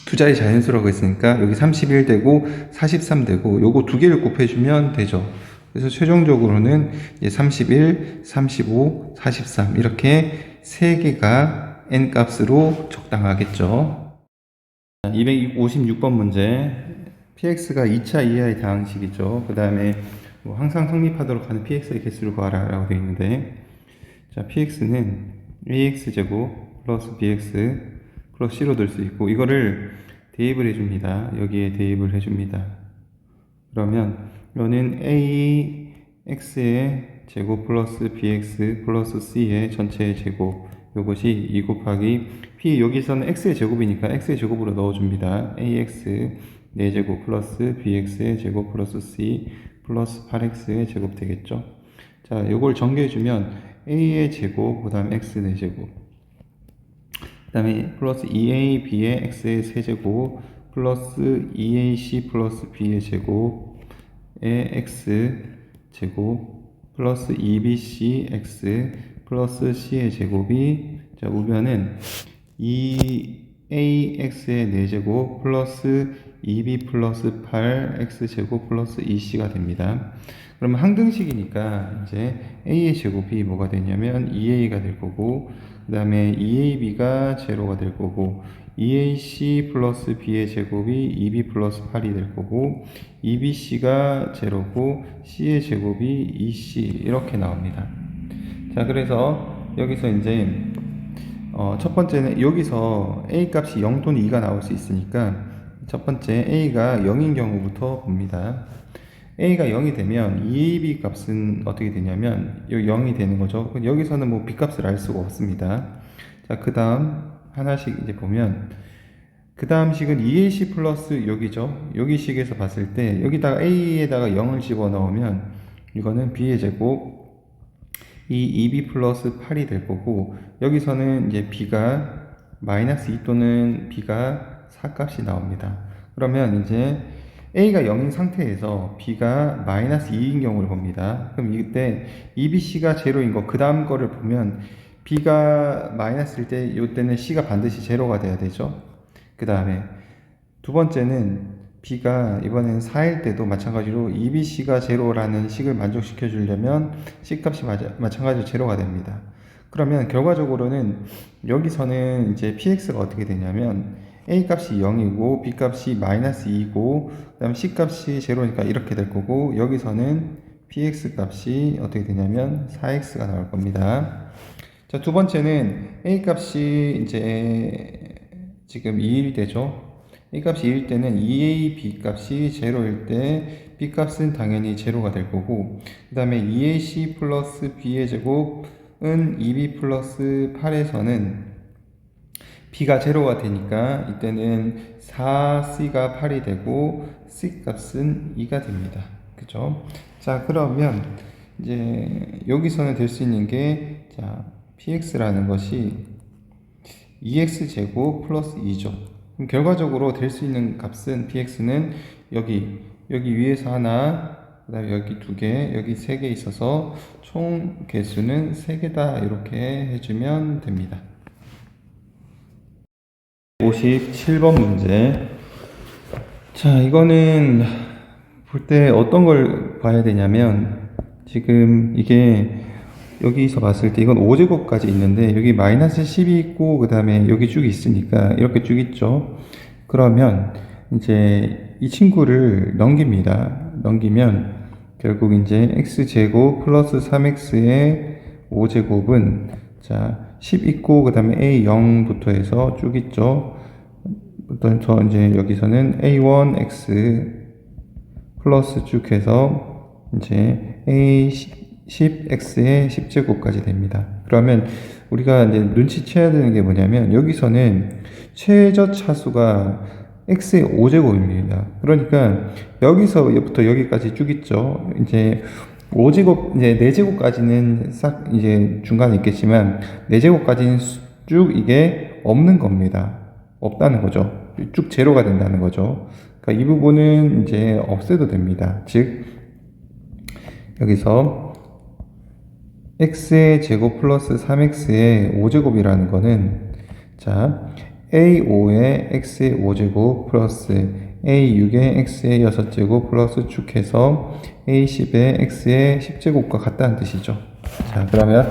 두 자리 자연수라고 했으니까 여기 31 되고 43 되고 요거 두 개를 곱해주면 되죠. 그래서 최종적으로는 이제 31, 35, 43 이렇게 세 개가 n 값으로 적당하겠죠. 256번 문제. px가 2차 이하의 다항식이죠. 그 다음에 뭐 항상 성립하도록 하는 px의 개수를 구하라 라고 되어 있는데, 자, px는 ax제곱 플러스 bx 플러스 c로 될 수 있고, 이거를 대입을 해줍니다. 여기에 대입을 해줍니다. 그러면 이거는 ax의 제곱 플러스 bx 플러스 c의 전체의 제곱, 이것이 2 곱하기 p, 여기서는 x의 제곱이니까 x의 제곱으로 넣어줍니다. ax 4제곱 플러스 bx의 제곱 플러스 c 플러스 8x의 제곱 되겠죠. 자, 요걸 전개해주면 a의 제곱, 그 다음에 x 4제곱, 그 다음에 플러스 2ab의 x의 세제곱 플러스 2ac 플러스 b의 제곱의 x 제곱 플러스 2bc x 플러스 c의 제곱이, 자, 우변은 2ax의 4제곱 플러스 2b 플러스 8x제곱 플러스 2c가 됩니다. 그러면 항등식이니까 이제 a의 제곱이 뭐가 되냐면 2a가 될 거고, 그 다음에 2ab가 제로가 될 거고, 2ac 플러스 b의 제곱이 2b 플러스 8이 될 거고, 2bc가 제로고 c의 제곱이 2c 이렇게 나옵니다. 자, 그래서 여기서 이제 첫 번째는 여기서 a 값이 0 또는 2가 나올 수 있으니까 첫 번째 a가 0인 경우부터 봅니다. a가 0이 되면 2ab 값은 어떻게 되냐면 여기 0이 되는 거죠. 여기서는 뭐 b 값을 알 수가 없습니다. 자, 그 다음 하나씩 이제 보면, 그 다음 식은 2ac 플러스 여기죠. 여기 식에서 봤을 때 여기다가 a에다가 0을 집어넣으면 이거는 b의 제곱 이 2b 플러스 8이 될 거고, 여기서는 이제 b가 마이너스 2 또는 b가 4값이 나옵니다. 그러면 이제 a가 0인 상태에서 b가 마이너스 2인 경우를 봅니다. 그럼 이때 2bc가 제로인 거, 그 다음 거를 보면 b가 마이너스일 때 이때는 c가 반드시 제로가 돼야 되죠. 그 다음에 두 번째는 b가 이번엔 4일 때도 마찬가지로 2bc가 제로라는 식을 만족시켜 주려면 c값이 마찬가지로 제로가 됩니다. 그러면 결과적으로는 여기서는 이제 px가 어떻게 되냐면 a 값이 0이고 b 값이 마이너스 2이고 그 다음 c 값이 제로니까 이렇게 될 거고, 여기서는 px 값이 어떻게 되냐면 4x가 나올 겁니다. 자, 두 번째는 a 값이 이제 지금 2일 때죠. a 값이 2일 때는 2a b 값이 제로일 때 b 값은 당연히 제로가 될 거고, 그 다음에 2ac 플러스 b의 제곱은 2b 플러스 8에서는 b가 제로가 되니까 이때는 4c가 8이 되고 c 값은 2가 됩니다. 그죠? 자, 그러면 이제 여기서는 될 수 있는 게, 자, px라는 것이 2x제곱 플러스 2죠. 그럼 결과적으로 될 수 있는 값은 px는 여기 위에서 하나, 그 다음에 여기 2개, 여기 3개 있어서 총 개수는 3개다, 이렇게 해주면 됩니다. 57번 문제. 자, 이거는 볼 때 어떤 걸 봐야 되냐면, 지금 이게 여기서 봤을 때 이건 5제곱까지 있는데 여기 마이너스 10이 있고 그 다음에 여기 쭉 있으니까 이렇게 쭉 있죠. 그러면 이제 이 친구를 넘깁니다. 넘기면 결국 이제 x제곱 플러스 3x의 5제곱은 자 10 있고 그 다음에 a0부터 해서 쭉 있죠. 부터 이제 여기서는 a1x 플러스 쭉 해서 이제 a10x의 10제곱까지 됩니다. 그러면 우리가 이제 눈치채야 되는 게 뭐냐면, 여기서는 최저 차수가 x의 5제곱입니다. 그러니까 여기서부터 여기까지 쭉 있죠. 이제 5제곱, 이제 4제곱까지는 싹 이제 중간에 있겠지만 4제곱까지는 쭉 이게 없는 겁니다. 없다는 거죠. 쭉 제로가 된다는 거죠. 그러니까 이 부분은 이제 없애도 됩니다. 즉 여기서 x의 제곱 플러스 3x의 5제곱이라는 거는 자 a5의 x의 5제곱 플러스 a6의 x의 6제곱 플러스 쭉 해서 a10의 x의 10제곱과 같다는 뜻이죠. 자, 그러면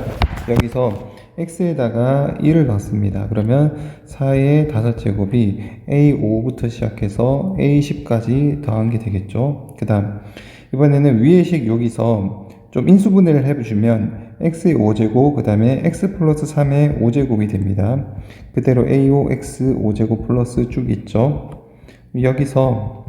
여기서 x에다가 1을 넣습니다. 그러면 4의 5제곱이 a5부터 시작해서 a10까지 더한 게 되겠죠. 그 다음 이번에는 위의 식 여기서 좀 인수분해를 해주면 x의 5제곱 그 다음에 x 플러스 3의 5제곱이 됩니다. 그대로 a5 x 5제곱 플러스 쭉 있죠. 여기서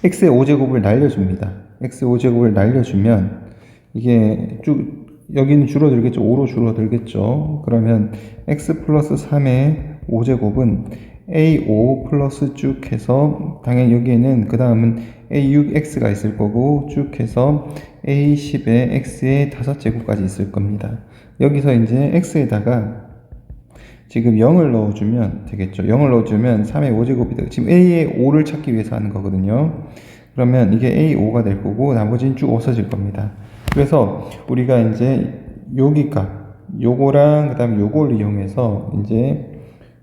x의 5제곱을 날려줍니다. x 5제곱을 날려주면 이게 쭉 여기는 줄어들겠죠. 5로 줄어들겠죠. 그러면 x 플러스 3의 5제곱은 a5 플러스 쭉 해서 당연히 여기에는 그 다음은 a6x가 있을 거고 쭉 해서 a10의 x의 5제곱까지 있을 겁니다. 여기서 이제 x에다가 지금 0을 넣어주면 되겠죠. 0을 넣어주면 3의 5제곱이 되고, 지금 a의 5를 찾기 위해서 하는 거거든요. 그러면 이게 a5가 될 거고 나머지는 쭉 없어질 겁니다. 그래서 우리가 이제 여기 값, 요거랑 그 다음에 요걸 이용해서 이제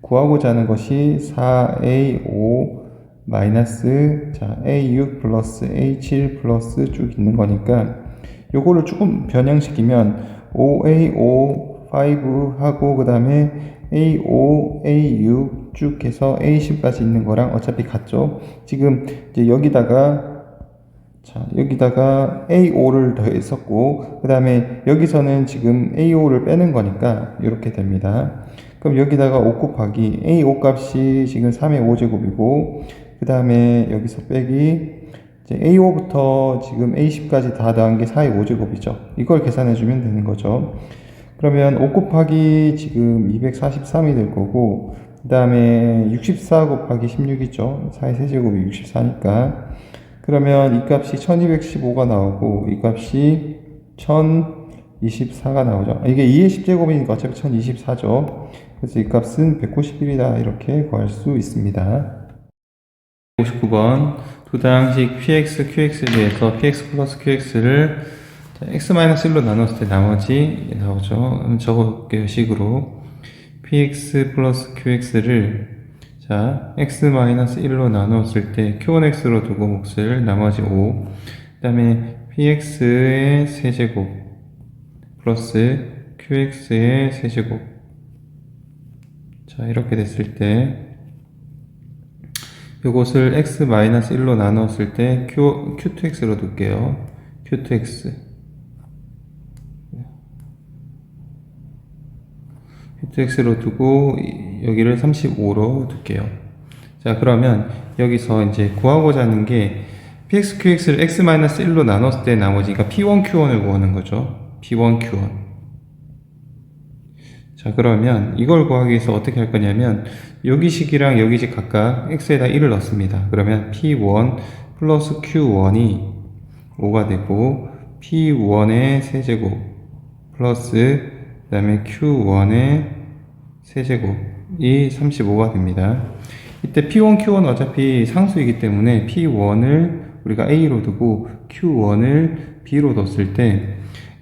구하고자 하는 것이 4a5 마이너스 자 a6 플러스 a7 플러스 쭉 있는 거니까 요거를 조금 변형시키면 5a5 5 하고 그 다음에 a5 a6 쭉 해서 a10까지 있는 거랑 어차피 같죠. 지금 이제 여기다가 a5를 더했었고 그 다음에 여기서는 지금 a5를 빼는 거니까 이렇게 됩니다. 그럼 여기다가 5 곱하기 a5 값이 지금 3의 5제곱이고 그 다음에 여기서 빼기 이제 a5부터 지금 a10까지 다 더한 게 4의 5제곱이죠. 이걸 계산해 주면 되는 거죠. 그러면 5 곱하기 지금 243이 될 거고 그 다음에 64 곱하기 16이죠. 4의 세제곱이 64니까 그러면 이 값이 1215가 나오고 이 값이 1024가 나오죠. 이게 2의 10제곱이니까 어차피 1024죠. 그래서 이 값은 191이다 이렇게 구할 수 있습니다. 59번 두 다항식 px, qx에 대해서 px 플러스 qx를 x-1로 나눴을 때 나머지 나오죠. 그럼 적어볼게요. 식으로 px 플러스 qx를 자 x-1로 나눴을 때 q1x로 두고 몫을 나머지 5 그 다음에 px의 세제곱 플러스 qx의 세제곱. 자, 이렇게 됐을 때 이것을 x-1로 나누었을 때 q2x로 둘게요. q2x. q2x로 두고 여기를 35로 둘게요. 자, 그러면 여기서 이제 구하고자 하는 게 px, qx를 x-1로 나눴을 때 나머지가 p1, q1을 구하는 거죠. p1, q1. 자, 그러면 이걸 구하기 위해서 어떻게 할 거냐면 여기식이랑 여기식 각각 x에다 1을 넣습니다. 그러면 p1 플러스 q1이 5가 되고 p1의 세제곱 플러스 그 다음에 q1의 세제곱이 35가 됩니다. 이때 p1, q1 어차피 상수이기 때문에 p1을 우리가 a로 두고 q1을 b로 뒀을 때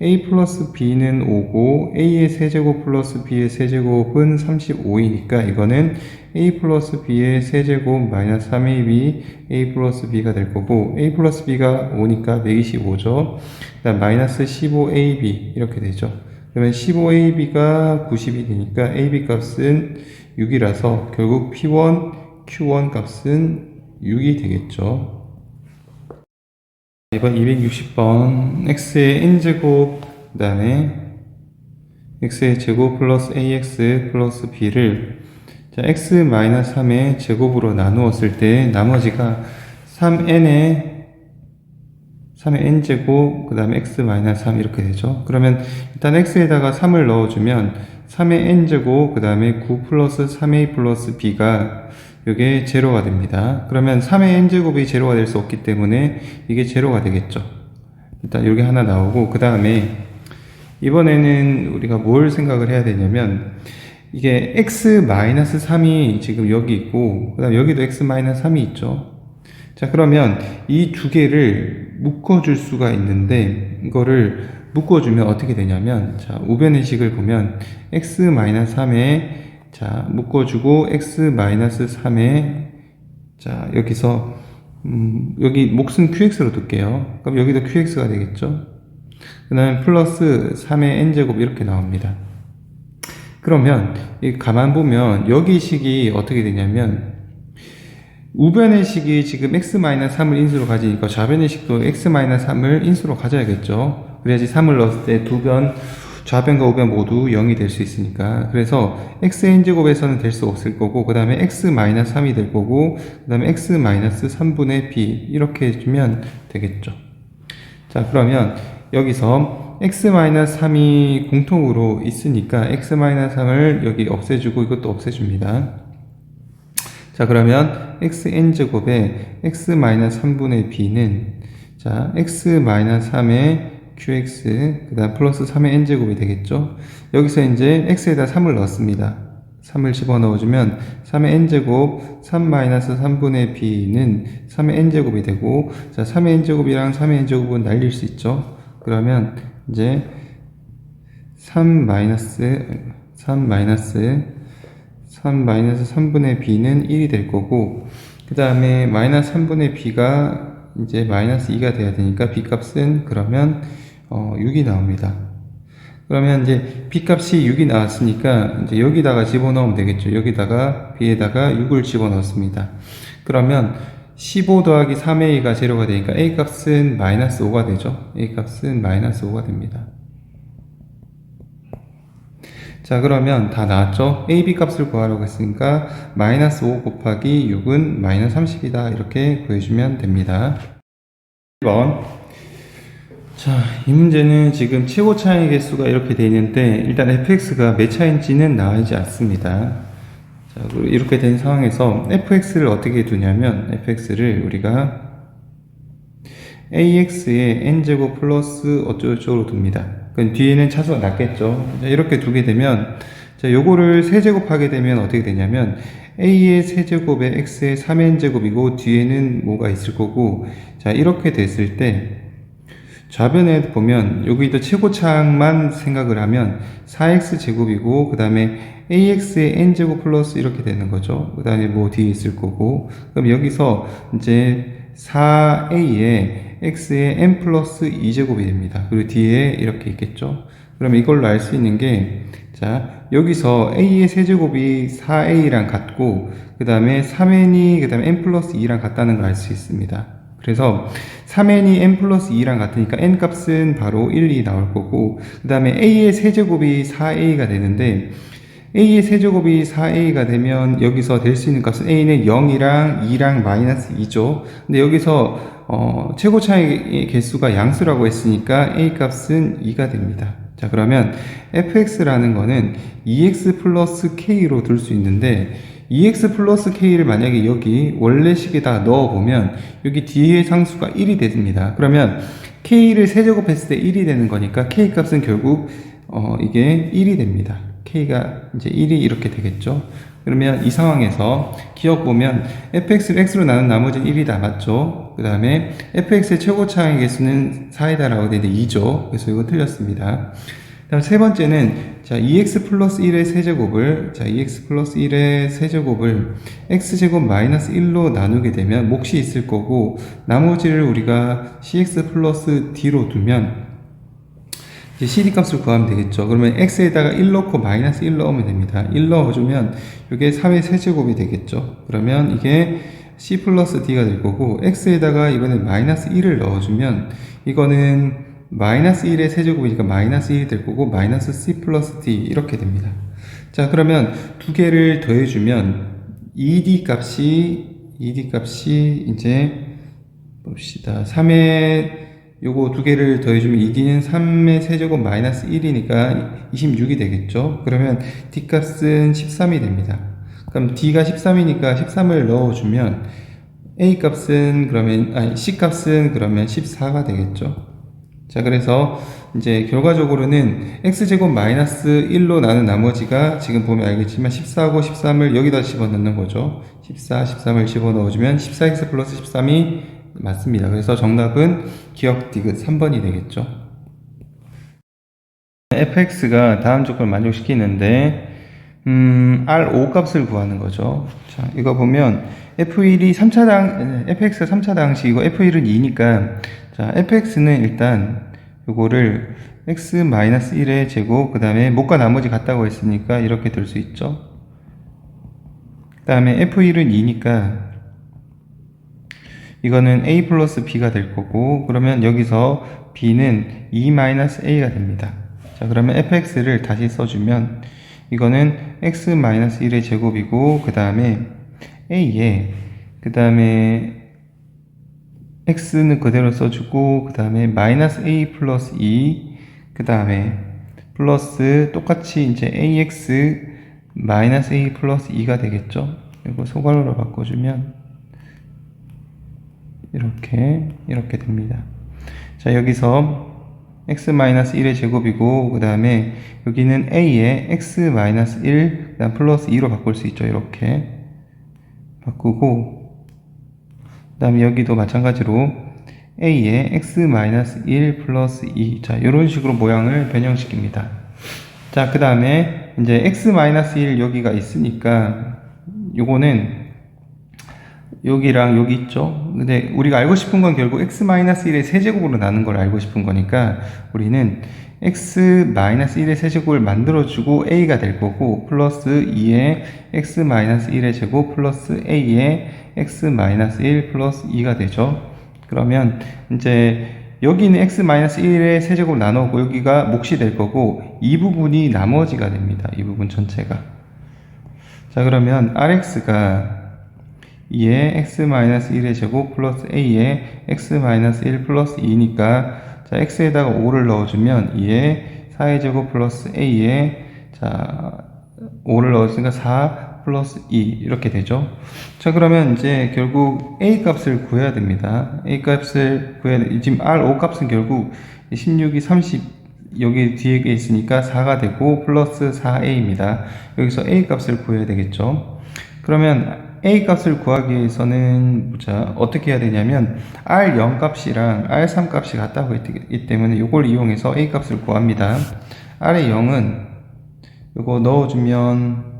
a 플러스 b는 5고 a의 세제곱 플러스 b의 세제곱은 35이니까 이거는 a 플러스 b의 세제곱 마이너스 3ab a 플러스 b가 될 거고 a 플러스 b가 5니까 125죠. 그 다음 마이너스 15ab 이렇게 되죠. 그러면 15ab가 90이 되니까 ab 값은 6이라서 결국 p1, q1 값은 6이 되겠죠. 이번 260번 x의 n제곱 그 다음에 x의 제곱 플러스 ax 플러스 b를 자, x-3의 제곱으로 나누었을 때 나머지가 3n의 n제곱 그 다음에 x-3 이렇게 되죠. 그러면 일단 x에다가 3을 넣어주면 3의 n제곱 그 다음에 9 플러스 3a 플러스 b가 이게 제로가 됩니다. 그러면 3의 n제곱이 제로가 될 수 없기 때문에 이게 제로가 되겠죠. 일단 여기 하나 나오고 그 다음에 이번에는 우리가 뭘 생각을 해야 되냐면 이게 x-3이 지금 여기 있고 그 다음 여기도 x-3이 있죠. 자, 그러면 이 두 개를 묶어줄 수가 있는데 이거를 묶어주면 어떻게 되냐면 자, 우변의 식을 보면 x-3에 자, 묶어주고 x-3에 자, 여기서 여기 몫은 qx로 둘게요. 그럼 여기도 qx가 되겠죠. 그 다음에 플러스 3의 n제곱 이렇게 나옵니다. 그러면 가만 보면 여기 식이 어떻게 되냐면 우변의 식이 지금 x-3을 인수로 가지니까 좌변의 식도 x-3을 인수로 가져야겠죠. 그래야지 3을 넣었을 때 두 변 좌변과 우변 모두 0이 될 수 있으니까. 그래서 xn제곱에서는 될 수 없을 거고 그 다음에 x-3이 될 거고 그 다음에 x-3분의 b 이렇게 해주면 되겠죠. 자, 그러면 여기서 x-3이 공통으로 있으니까 x-3을 여기 없애주고 이것도 없애줍니다. 자, 그러면 xn제곱에 x-3분의 b는 자, x-3의 qx 그 다음 플러스 3의 n제곱이 되겠죠. 여기서 이제 x에다 3을 넣었습니다. 3을 집어넣어주면 3의 n제곱 3-3분의 b는 3의 n제곱이 되고 자, 3의 n제곱이랑 3의 n제곱은 날릴 수 있죠. 그러면 이제 3-3분의 b는 1이 될 거고 그 다음에 마이너스 3분의 b가 이제 마이너스 2가 돼야 되니까 b 값은 그러면 6이 나옵니다. 그러면 이제 b 값이 6이 나왔으니까 이제 여기다가 집어넣으면 되겠죠. 여기다가 b에다가 6을 집어넣습니다. 그러면 15 더하기 3a가 제로가 되니까 a 값은 마이너스 5가 되죠. a 값은 마이너스 5가 됩니다. 자, 그러면 다 나왔죠? AB 값을 구하라고 했으니까 마이너스 5 곱하기 6은 마이너스 30이다 이렇게 구해주면 됩니다. 1번 자, 이 문제는 지금 최고 차항의 개수가 이렇게 되어 있는데 일단 fx가 몇 차인지는 나와 있지 않습니다. 자, 이렇게 된 상황에서 fx를 어떻게 두냐면 fx를 우리가 ax의 n제곱 플러스 어쩌고저쩌고로 둡니다. 그럼 뒤에는 차수가 낮겠죠. 자, 이렇게 두게 되면 자, 요거를 세제곱하게 되면 어떻게 되냐면 a의 세제곱에 x의 3n제곱이고 뒤에는 뭐가 있을 거고 자, 이렇게 됐을 때 좌변에 보면 여기도 최고차항만 생각을 하면 4x제곱이고 그 다음에 ax의 n제곱 플러스 이렇게 되는 거죠. 그 다음에 뭐 뒤에 있을 거고 그럼 여기서 이제 4a에 x의 n 플러스 2제곱이 됩니다. 그리고 뒤에 이렇게 있겠죠. 그럼 이걸로 알 수 있는 게, 자, 여기서 a의 세제곱이 4a랑 같고, 그 다음에 3n이 그 다음에 n 플러스 2랑 같다는 걸 알 수 있습니다. 그래서 3n이 n 플러스 2랑 같으니까 n 값은 바로 1, 2 나올 거고, 그 다음에 a의 세제곱이 4a가 되는데, a의 세제곱이 4a가 되면 여기서 될 수 있는 값은 a는 0이랑 2랑 마이너스 2죠. 근데 여기서 최고차의 개수가 양수라고 했으니까 a 값은 2가 됩니다. 자, 그러면 fx라는 거는 2x 플러스 k로 둘 수 있는데, 2x 플러스 k를 만약에 여기 원래식에다 넣어보면 여기 뒤에 상수가 1이 됩니다. 그러면 k를 세제곱했을 때 1이 되는 거니까 k 값은 결국 이게 1이 됩니다. k가 이제 1이 이렇게 되겠죠. 그러면 이 상황에서 기억 보면 fx를 x로 나눈 나머지는 1이다. 맞죠? 그 다음에 fx의 최고차의 개수는 4이다 라고 되는데 2죠. 그래서 이거 틀렸습니다. 다음 세 번째는, 자, 2x 플러스 1의 세제곱을, 자, 2x 플러스 1의 세제곱을 x제곱 마이너스 1로 나누게 되면 몫이 있을 거고, 나머지를 우리가 cx 플러스 d로 두면 이제 cd 값을 구하면 되겠죠. 그러면 x에다가 1 넣고 마이너스 1 넣으면 됩니다. 1 넣어주면 이게 3의 세제곱이 되겠죠. 그러면 이게 c 플러스 d가 될 거고, x에다가 이번에 마이너스 1을 넣어주면 이거는 마이너스 1의 세제곱이니까 마이너스 1이 될 거고, 마이너스 c 플러스 d 이렇게 됩니다. 자, 그러면 두 개를 더해주면 ed 값이 이제 봅시다. 3의 요거 두 개를 더해주면 ed는 3의 세제곱 마이너스 1이니까 26이 되겠죠. 그러면 d 값은 13이 됩니다. 그럼 d가 13이니까 13을 넣어주면 a 값은 c 값은 그러면 14가 되겠죠. 자, 그래서 이제 결과적으로는 x제곱 마이너스 1로 나눈 나머지가 지금 보면 알겠지만 14하고 13을 여기다 집어넣는 거죠. 14, 13을 집어넣어주면 14x 플러스 13이 맞습니다. 그래서 정답은 기억 디귿 3번이 되겠죠. fx가 다음 조건을 만족시키는데 R5 값을 구하는 거죠. 자, 이거 보면 f1이 3차당, fx가 3차 당식이고 f1은 2니까, 자, fx는 일단 요거를 x-1의 제곱, 그 다음에 못과 나머지 같다고 했으니까 이렇게 될 수 있죠. 그 다음에 f1은 2니까 이거는 a 플러스 b가 될 거고, 그러면 여기서 b는 2-a가 됩니다. 자, 그러면 fx를 다시 써주면 이거는 x-1의 제곱이고, 그 다음에 a에, 그 다음에 x는 그대로 써주고, 그 다음에 마이너스 a 플러스 2, 그 다음에 플러스 똑같이 이제 ax 마이너스 a 플러스 2가 되겠죠. 이거 소괄호로 바꿔주면 이렇게 됩니다. 자, 여기서 x-1의 제곱이고, 그 다음에 여기는 a에 x-1, 그 다음 플러스 2로 바꿀 수 있죠. 이렇게 바꾸고, 그 다음에 여기도 마찬가지로 a에 x-1 플러스 2. 자, 이런 식으로 모양을 변형시킵니다. 자, 그 다음에 이제 x-1 여기가 있으니까 요거는 여기랑 여기 있죠. 근데 우리가 알고 싶은 건 결국 x-1의 세제곱으로 나눈 걸 알고 싶은 거니까 우리는 x-1의 세제곱을 만들어주고 a가 될 거고, 플러스 2의 x-1의 제곱 플러스 a의 x-1 플러스 2가 되죠. 그러면 이제 여기는 x-1의 세제곱을 나누고 여기가 몫이 될 거고, 이 부분이 나머지가 됩니다. 이 부분 전체가. 자, 그러면 rx가 2의 x-1의 제곱 플러스 a의 x-1 플러스 2니까, 자, x에다가 5를 넣어주면 2의 4의 제곱 플러스 a의, 자, 5를 넣었으니까 4 플러스 2 이렇게 되죠. 자, 그러면 이제 결국 a 값을 구해야 됩니다. a 값을 구해야 돼. 지금 r5 값은 결국 16이 30 여기 뒤에 있으니까 4가 되고 플러스 4a입니다. 여기서 a 값을 구해야 되겠죠. 그러면 a 값을 구하기 위해서는 자, 어떻게 해야 되냐면 r0 값이랑 r3 값이 같다고 했기 때문에 이걸 이용해서 a 값을 구합니다. r의 0은 이거 넣어주면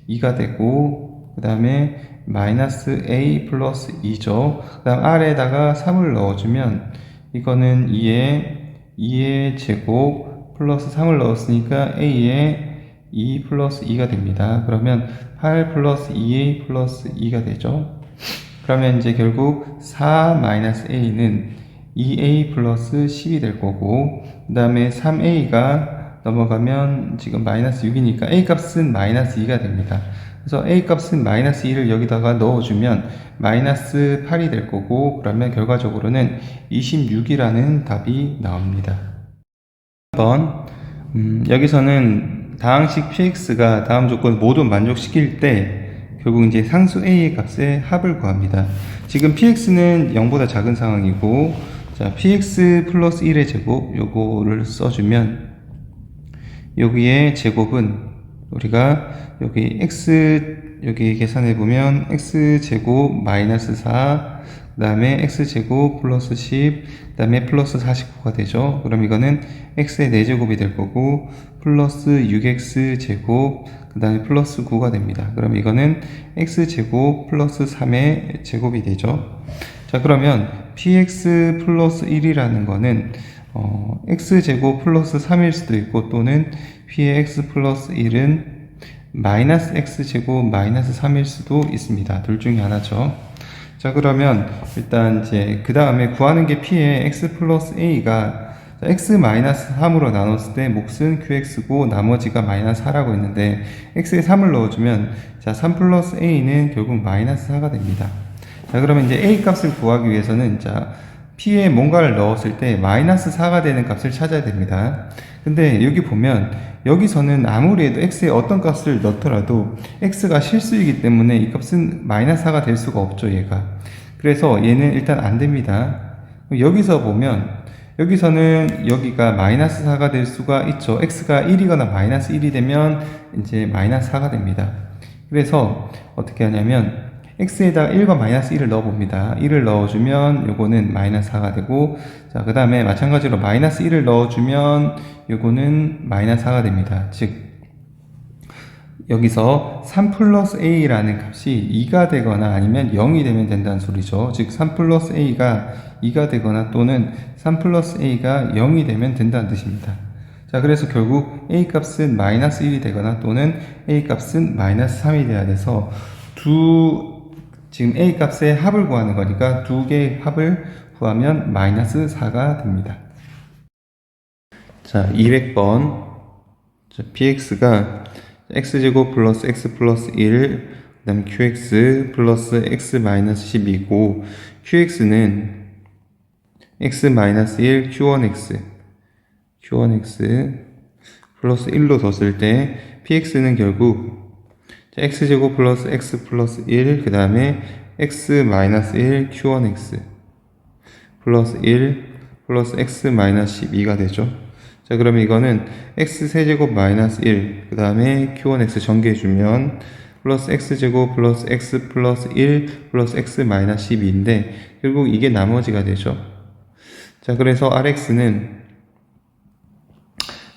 2가 되고, 그 다음에 마이너스 a 플러스 2죠. 그 다음 아래에다가 3을 넣어주면 이거는 2의 제곱 플러스 3을 넣었으니까 a의 2 플러스 2가 됩니다. 그러면 8 플러스 2a 플러스 2가 되죠. 그러면 이제 결국 4 마이너스 a는 2a 플러스 10이 될 거고, 그 다음에 3a가 넘어가면 지금 마이너스 6이니까 a 값은 마이너스 2가 됩니다. 그래서 a 값은 마이너스 2를 여기다가 넣어주면 마이너스 8이 될 거고, 그러면 결과적으로는 26이라는 답이 나옵니다. 한번 여기서는 다항식 px가 다음 조건 모두 만족시킬 때 결국 이제 상수 a의 값의 합을 구합니다. 지금 px는 0보다 작은 상황이고, 자, px 플러스 1의 제곱 요거를 써주면 여기에 제곱은 우리가 여기 x 여기 계산해 보면 x 제곱 마이너스 4, 그 다음에 x 제곱 플러스 10, 그 다음에 플러스 49가 되죠. 그럼 이거는 x의 4제곱이 될 거고, 플러스 6x 제곱, 그 다음에 플러스 9가 됩니다. 그럼 이거는 x 제곱 플러스 3의 제곱이 되죠. 자, 그러면 px 플러스 1이라는 거는 x 제곱 플러스 3일 수도 있고, 또는 p의 x 플러스 1은 마이너스 x 제곱 마이너스 3일 수도 있습니다. 둘 중에 하나죠. 자, 그러면 일단 이제 그 다음에 구하는 게 p의 x 플러스 a가 x 마이너스 3으로 나눴을 때 몫은 qx고 나머지가 마이너스 4라고 했는데, x에 3을 넣어주면 자, 3 플러스 a는 결국 마이너스 4가 됩니다. 자, 그러면 이제 a 값을 구하기 위해서는 자, p에 뭔가를 넣었을 때 마이너스 4가 되는 값을 찾아야 됩니다. 근데 여기 보면 여기서는 아무리 해도 x에 어떤 값을 넣더라도 x가 실수이기 때문에 이 값은 마이너스 4가 될 수가 없죠, 얘가. 그래서 얘는 일단 안 됩니다. 여기서 보면 여기서는 여기가 마이너스 4가 될 수가 있죠. x가 1이거나 마이너스 1이 되면 이제 마이너스 4가 됩니다. 그래서 어떻게 하냐면 x에다가 1과 마이너스 1을 넣어봅니다. 1을 넣어주면 요거는 마이너스 4가 되고, 자, 그 다음에 마찬가지로 마이너스 1을 넣어주면 요거는 마이너스 4가 됩니다. 즉 여기서 3 플러스 a라는 값이 2가 되거나 아니면 0이 되면 된다는 소리죠. 즉 3 플러스 a가 2가 되거나 또는 3 플러스 a가 0이 되면 된다는 뜻입니다. 자, 그래서 결국 a 값은 마이너스 1이 되거나 또는 a 값은 마이너스 3이 돼야 돼서 지금 a 값의 합을 구하는 거니까 두 개의 합을 구하면 마이너스 4가 됩니다. 자, 200번. 자, px가 x제곱 플러스 x 플러스 1, 그 다음 qx 플러스 x 마이너스 10이고, qx는 x 마이너스 1 q1x 플러스 1로 뒀을 때 px는 결국 x제곱 플러스 x 플러스 1, 그 다음에 x 마이너스 1 q1x 플러스 1 플러스 x 마이너스 12가 되죠. 자, 그러면 이거는 x 세제곱 마이너스 1, 그 다음에 q1x 전개해주면 플러스 x제곱 플러스 x 플러스 1 플러스 x 마이너스 12인데 결국 이게 나머지가 되죠. 자, 그래서 rx는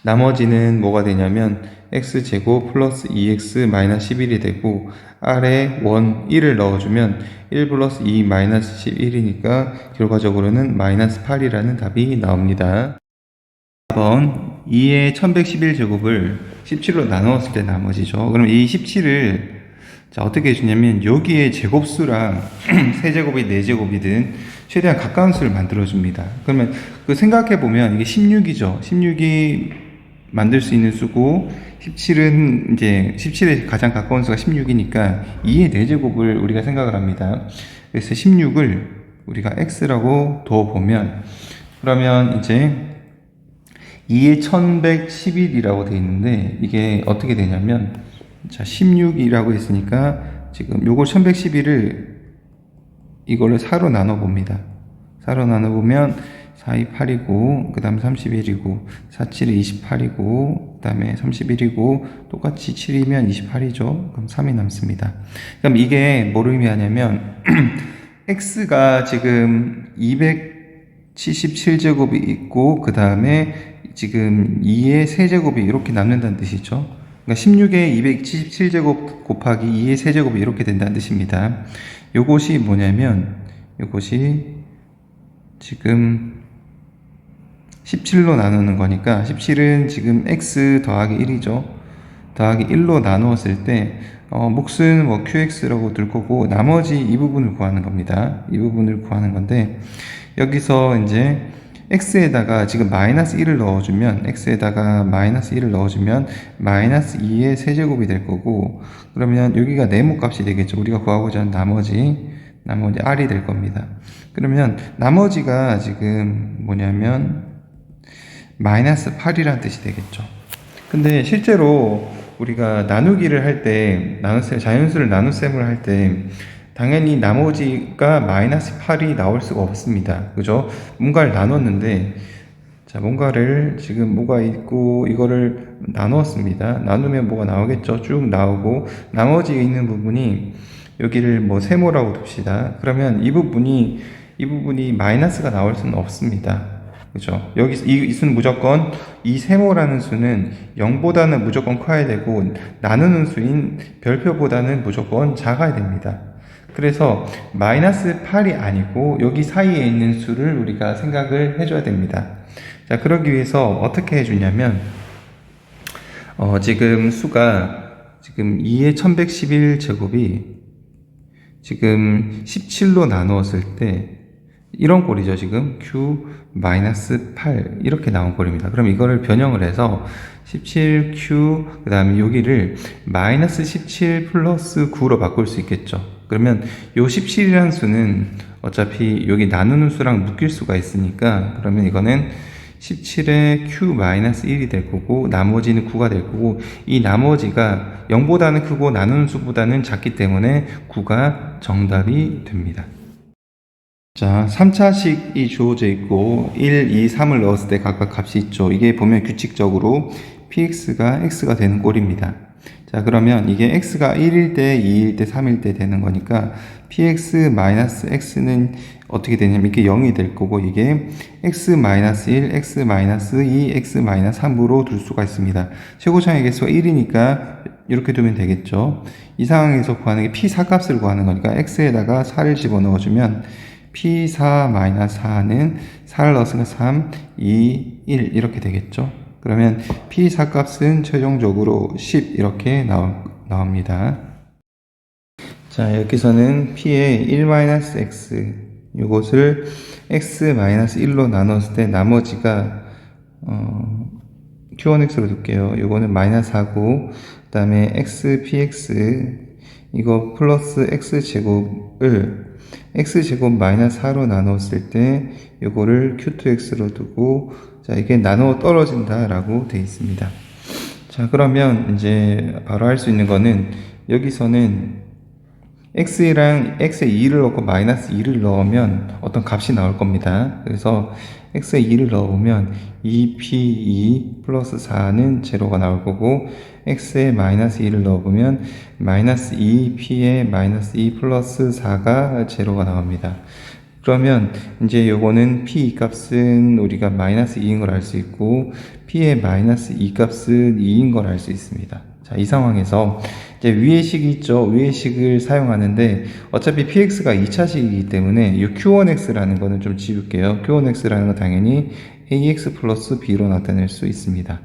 나머지는 뭐가 되냐면 x제곱 플러스 2x 마이너스 11이 되고, 아래 1을 넣어주면 1 플러스 2 마이너스 11이니까 결과적으로는 마이너스 8이라는 답이 나옵니다. 4번 2의 1111제곱을 17로 나누었을 때 나머지죠. 그럼 이 17을 자, 어떻게 해주냐면 여기에 제곱수랑 세제곱이 4제곱이든 최대한 가까운 수를 만들어줍니다. 그러면 그 생각해보면 이게 16이죠. 16이 만들 수 있는 수고, 17은 이제 17에 가장 가까운 수가 16이니까 2의 4제곱을 우리가 생각을 합니다. 그래서 16을 우리가 x라고 둬보면, 그러면 이제 2의 1111이라고 되어 있는데 이게 어떻게 되냐면, 자, 16이라고 했으니까 지금 요걸 1111을 이거를 4로 나눠 봅니다. 4로 나눠 보면 4, 2, 8이고, 그 다음 31이고, 4, 7이 28이고, 그 다음에 31이고, 똑같이 7이면 28이죠. 그럼 3이 남습니다. 그럼 이게 뭘 의미하냐면, x가 지금 277제곱이 있고, 그 다음에 지금 2의 세제곱이 이렇게 남는다는 뜻이죠. 그러니까 16의 277제곱 곱하기 2의 세제곱이 이렇게 된다는 뜻입니다. 요것이 뭐냐면 요것이 지금 17로 나누는 거니까 17은 지금 x 더하기 1이죠. 더하기 1로 나누었을 때 몫은 뭐 qx라고 둘 거고 나머지 이 부분을 구하는 겁니다. 이 부분을 구하는 건데 여기서 이제 x에다가 지금 마이너스 1을 넣어주면 x에다가 마이너스 1을 넣어주면 마이너스 2의 세제곱이 될 거고 그러면 여기가 네모값이 되겠죠. 우리가 구하고자 하는 나머지 r이 될 겁니다. 그러면 나머지가 지금 뭐냐면 마이너스 8이라는 뜻이 되겠죠. 근데 실제로 우리가 나누기를 할 때 자연수를 나눗셈을 할 때 당연히 나머지가 마이너스 8이 나올 수가 없습니다. 그죠? 뭔가를 나눴는데 자, 뭔가를 지금 뭐가 있고 이거를 나누었습니다. 나누면 뭐가 나오겠죠? 쭉 나오고 나머지 있는 부분이 여기를 뭐 세모라고 둡시다. 그러면 이 부분이 마이너스가 나올 수는 없습니다. 그죠? 여기 이 수는 무조건 이 세모라는 수는 0보다는 무조건 커야 되고 나누는 수인 별표보다는 무조건 작아야 됩니다. 그래서 마이너스 8이 아니고 여기 사이에 있는 수를 우리가 생각을 해줘야 됩니다. 자, 그러기 위해서 어떻게 해주냐면 지금 수가 지금 2의 1111제곱이 지금 17로 나누었을 때 이런 꼴이죠. 지금 q-8 이렇게 나온 꼴입니다. 그럼 이거를 변형을 해서 17q 그 다음에 여기를 마이너스 17 플러스 9로 바꿀 수 있겠죠. 그러면 요 17이라는 수는 어차피 여기 나누는 수랑 묶일 수가 있으니까 그러면 이거는 17의 q-1이 될 거고 나머지는 9가 될 거고 이 나머지가 0보다는 크고 나누는 수보다는 작기 때문에 9가 정답이 됩니다. 자, 3차식이 주어져 있고 1, 2, 3을 넣었을 때 각각 값이 있죠. 이게 보면 규칙적으로 px가 x가 되는 꼴입니다. 자, 그러면 이게 x가 1일 때, 2일 때, 3일 때 되는 거니까 px-x는 어떻게 되냐면 이게 0이 될 거고 이게 x-1, x-2, x-3으로 둘 수가 있습니다. 최고차의 개수가 1이니까 이렇게 두면 되겠죠. 이 상황에서 구하는 게 p4 값을 구하는 거니까 x에다가 4를 집어넣어주면 p4-4는 4를 넣었으니까 3, 2, 1 이렇게 되겠죠. 그러면 p4 값은 최종적으로 10 이렇게 나옵니다. 자, 여기서는 p의 1-x 이것을 x-1로 나눴을 때 나머지가 q1x로 둘게요. 이거는 마이너스 4고 그 다음에 xpx 이거 플러스 x제곱을 x제곱 마이너스 4로 나눴을 때 이거를 q2x로 두고 자, 이게 나누어 떨어진다 라고 되어 있습니다. 자, 그러면 이제 바로 할 수 있는 거는 여기서는 x랑 x에 2를 넣고 마이너스 2를 넣으면 어떤 값이 나올 겁니다. 그래서 x에 2를 넣으면 2p2 플러스 4는 제로가 나올 거고 x에 마이너스 2를 넣어보면 마이너스 2p에 마이너스 2 플러스 4가 제로가 나옵니다. 그러면 이제 요거는 p 값은 우리가 마이너스 2인 걸 알 수 있고 p의 마이너스 2 값은 2인 걸 알 수 있습니다. 자, 이 상황에서 이제 위의 식이 있죠. 위의 식을 사용하는데 어차피 px가 2차식이기 때문에 이 q1x라는 거는 좀 지울게요. q1x라는 건 당연히 ax 플러스 b로 나타낼 수 있습니다.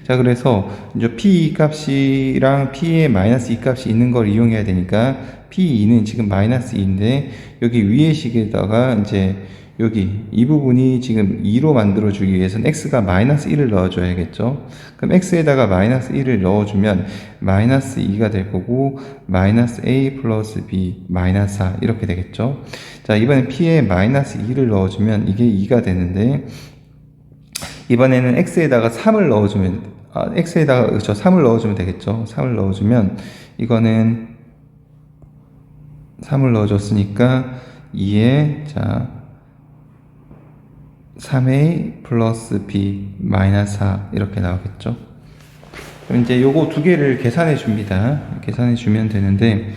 자, 그래서 이제 p 값이랑 p의 마이너스 2 값이 있는 걸 이용해야 되니까 p2는 지금 마이너스 2인데 여기 위의 식에다가 이제 여기 이 부분이 지금 2로 만들어주기 위해서는 x가 마이너스 1을 넣어줘야겠죠. 그럼 x에다가 마이너스 1을 넣어주면 마이너스 2가 될 거고 마이너스 a 플러스 b 마이너스 4 이렇게 되겠죠. 자, 이번엔 p에 마이너스 2를 넣어주면 이게 2가 되는데 이번에는 x에다가 3을 넣어주면 x에다가 그렇죠 3을 넣어주면 되겠죠. 3을 넣어주면 이거는 3을 넣어줬으니까 2에 자 3a 플러스 b 마이너스 4 이렇게 나오겠죠. 그럼 이제 요거 두 개를 계산해 줍니다. 계산해 주면 되는데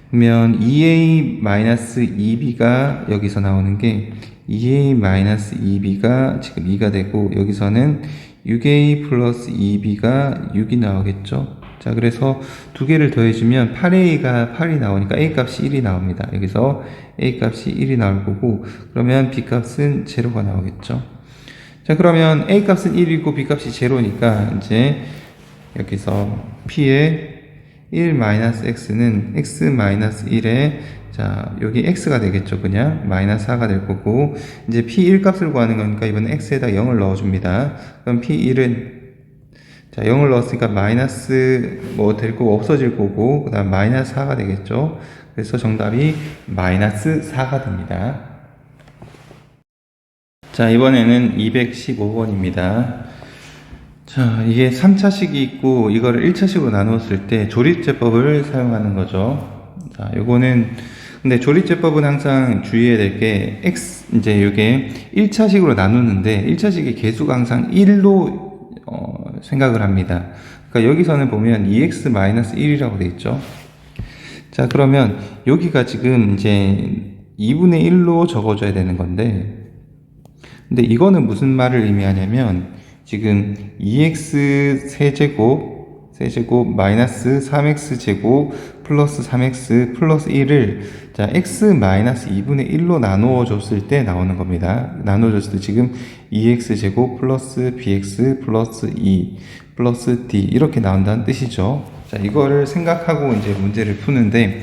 그러면 2a 마이너스 2b가 여기서 나오는 게 2a 마이너스 2b가 지금 2가 되고 여기서는 6a 플러스 2b가 6이 나오겠죠. 자, 그래서 두 개를 더해주면 8a가 8이 나오니까 a 값이 1이 나옵니다. 여기서 a 값이 1이 나올 거고, 그러면 b 값은 제로가 나오겠죠. 자, 그러면 a 값은 1이고 b 값이 제로니까 이제 여기서 p의 1-x는 x-1에 자, 여기 x가 되겠죠. 그냥 마이너스 4가 될 거고, 이제 p1 값을 구하는 거니까 이번에 x에다 0을 넣어줍니다. 그럼 p1은 자, 0을 넣었으니까 마이너스 뭐 될 거고 없어질 거고, 그 다음 마이너스 4가 되겠죠. 그래서 정답이 마이너스 4가 됩니다. 자, 이번에는 215번입니다. 자, 이게 3차식이 있고 이거를 1차식으로 나누었을 때 조립제법을 사용하는 거죠. 자, 요거는 근데 조립제법은 항상 주의해야 될 게 이제 요게 1차식으로 나누는데 1차식의 개수가 항상 1로 생각을 합니다. 그러니까 여기서는 보면 2x-1이라고 되어 있죠. 자, 그러면 여기가 지금 이제 2분의 1로 적어줘야 되는 건데, 근데 이거는 무슨 말을 의미하냐면 지금 2x 세제곱 마이너스 3x 제곱 플러스 3x 플러스 1을 자 x 마이너스 2분의 1로 나누어 줬을 때 나오는 겁니다. 나누어 줬을 때 지금 2x 제곱 플러스 bx 플러스 2 플러스 d 이렇게 나온다는 뜻이죠. 자, 이거를 생각하고 이제 문제를 푸는데,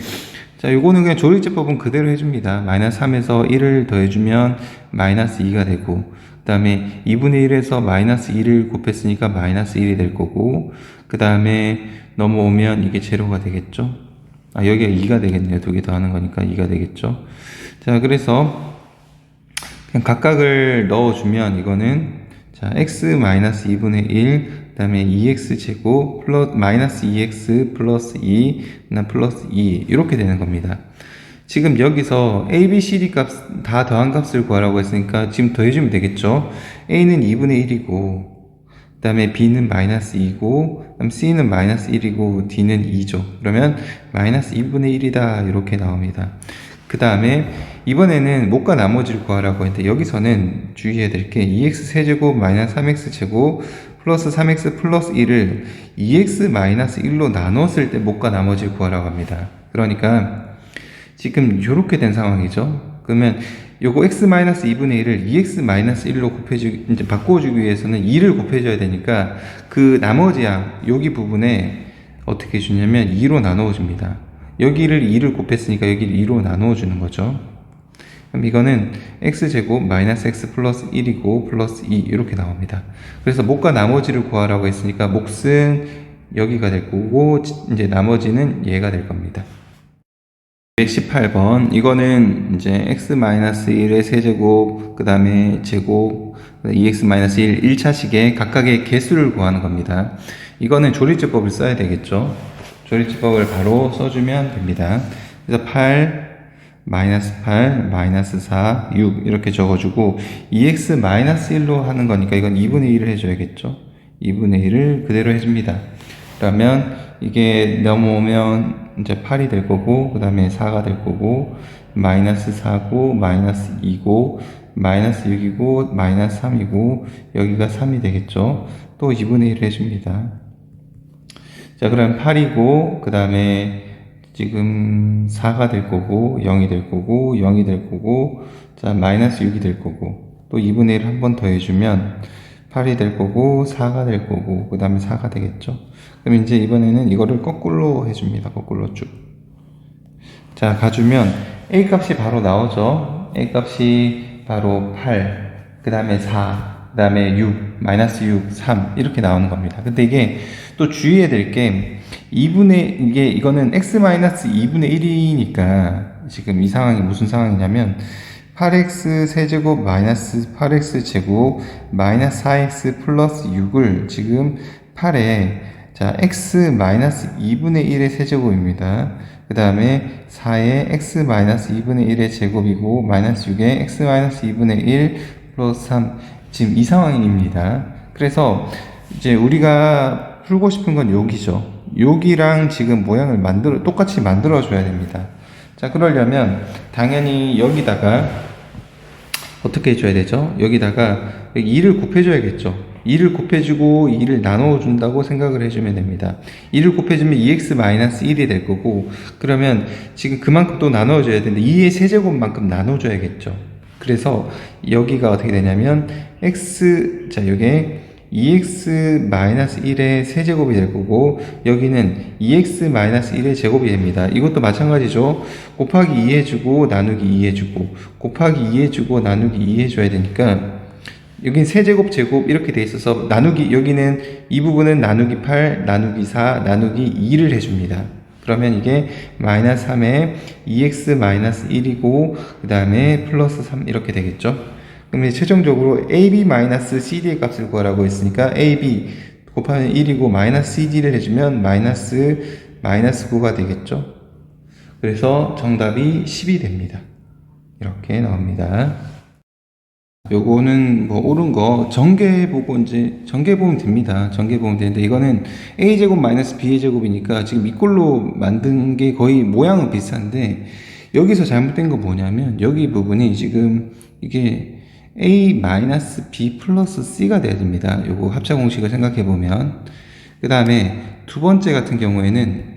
자, 요거는 그냥 조립제법은 그대로 해줍니다. 마이너스 3에서 1을 더해주면 마이너스 2가 되고, 그 다음에 2분의 1에서 마이너스 2를 곱했으니까 마이너스 1이 될 거고, 그 다음에 넘어오면 이게 제로가 되겠죠. 아, 여기가 2가 되겠네요. 두 개 더 하는 거니까 2가 되겠죠. 자, 그래서 그냥 각각을 넣어주면 이거는 자, x 마이너스 2분의 1, 그 다음에 2x 제곱 플러스 마이너스 2x 플러스 2, 플러스 2 이렇게 되는 겁니다. 지금 여기서 a, b, c, d 값 다 더한 값을 구하라고 했으니까 지금 더해주면 되겠죠. a는 2분의 1이고, 그 다음에 b는 마이너스 2고, 그다음 c는 마이너스 1이고, d는 2죠. 그러면 마이너스 2분의 1이다 이렇게 나옵니다. 그 다음에 이번에는 못과 나머지를 구하라고 했는데 여기서는 주의해야 될 게 2x 세제곱 마이너스 3x 제곱 플러스 3x 플러스 1을 2x 마이너스 1로 나눴을 때 못과 나머지를 구하라고 합니다. 그러니까 지금 이렇게 된 상황이죠. 그러면 요거 x 마이너스 2분의 1을 2x 마이너스 1로 이제 바꿔주기 위해서는 2를 곱해줘야 되니까 그 나머지 양 여기 부분에 어떻게 해주냐면 2로 나누어 줍니다. 여기를 2를 곱했으니까 여기를 2로 나누어 주는 거죠. 그럼 이거는 x제곱 마이너스 x 플러스 1이고 플러스 2 이렇게 나옵니다. 그래서 못과 나머지를 구하라고 했으니까 몫은 여기가 될 거고 이제 나머지는 얘가 될 겁니다. 118번 이거는 이제 x-1의 세제곱 그 다음에 제곱 2x-1 1차식의 각각의 개수를 구하는 겁니다. 이거는 조립제법을 써야 되겠죠. 조립제법을 바로 써주면 됩니다. 그래서 8 마이너스 8 마이너스 4 6 이렇게 적어주고 2x-1로 하는 거니까 이건 2분의 1을 해줘야겠죠. 2분의 1을 그대로 해줍니다. 그러면 이게 넘어오면 이제 8이 될 거고, 그 다음에 4가 될 거고, 마이너스 4고, 마이너스 2고, 마이너스 6이고, 마이너스 3이고, 여기가 3이 되겠죠. 또 2분의 1을 해줍니다. 자, 그럼 8이고, 그 다음에 지금 4가 될 거고, 0이 될 거고, 0이 될 거고, 자, 마이너스 6이 될 거고, 또 2분의 1을 한 번 더 해주면 8이 될 거고, 4가 될 거고, 그 다음에 4가 되겠죠. 그럼 이제 이번에는 이거를 거꾸로 해줍니다. 거꾸로 쭉. 자, 가주면 A 값이 바로 나오죠. A 값이 바로 8, 그 다음에 4, 그 다음에 6, 마이너스 6, 3 이렇게 나오는 겁니다. 근데 이게 또 주의해야 될 게 이거는 x-2분의 1이니까 지금 이 상황이 무슨 상황이냐면 8x 세제곱 마이너스 8x 제곱 마이너스 4x 플러스 6을 지금 8에 자 x 마이너스 2분의 1의 세제곱입니다. 그 다음에 4의 x 마이너스 2분의 1의 제곱이고 마이너스 6의 x 마이너스 2분의 1 플러스 3 지금 이 상황입니다. 그래서 이제 우리가 풀고 싶은 건 여기죠. 여기랑 지금 모양을 똑같이 만들어 줘야 됩니다. 자, 그러려면 당연히 여기다가 어떻게 해줘야 되죠? 여기다가 2를 곱해줘야겠죠. 2를 곱해주고 2를 나눠준다고 생각을 해주면 됩니다. 2를 곱해주면 2x-1이 될 거고, 그러면 지금 그만큼 또 나눠줘야 되는데 2의 세제곱만큼 나눠줘야겠죠. 그래서 여기가 어떻게 되냐면 자 요게 2x-1의 세제곱이 될 거고, 여기는 2x-1의 제곱이 됩니다. 이것도 마찬가지죠. 곱하기 2 해주고 나누기 2 해주고 곱하기 2 해주고 나누기 2 해줘야 되니까, 여긴 세제곱 제곱 이렇게 돼 있어서 나누기, 여기는 이 부분은 나누기 8 나누기 4 나누기 2를 해줍니다. 그러면 이게 마이너스 3에 2x-1이고 그 다음에 플러스 3 이렇게 되겠죠. 그럼 이제 최종적으로 AB-CD의 값을 구하라고 했으니까 AB 곱하면 1이고 마이너스 CD를 해주면 마이너스 9가 되겠죠. 그래서 정답이 10이 됩니다. 이렇게 나옵니다. 요거는 뭐 옳은 거 전개보고 이제 전개보면 됩니다. 전개보면 되는데, 이거는 a제곱 마이너스 b제곱이니까 지금 이꼴로 만든 게 거의 모양은 비슷한데, 여기서 잘못된 거 뭐냐면 여기 부분이 지금 이게 a 마이너스 b 플러스 c가 돼야 됩니다. 요거 합차 공식을 생각해 보면, 그 다음에 두 번째 같은 경우에는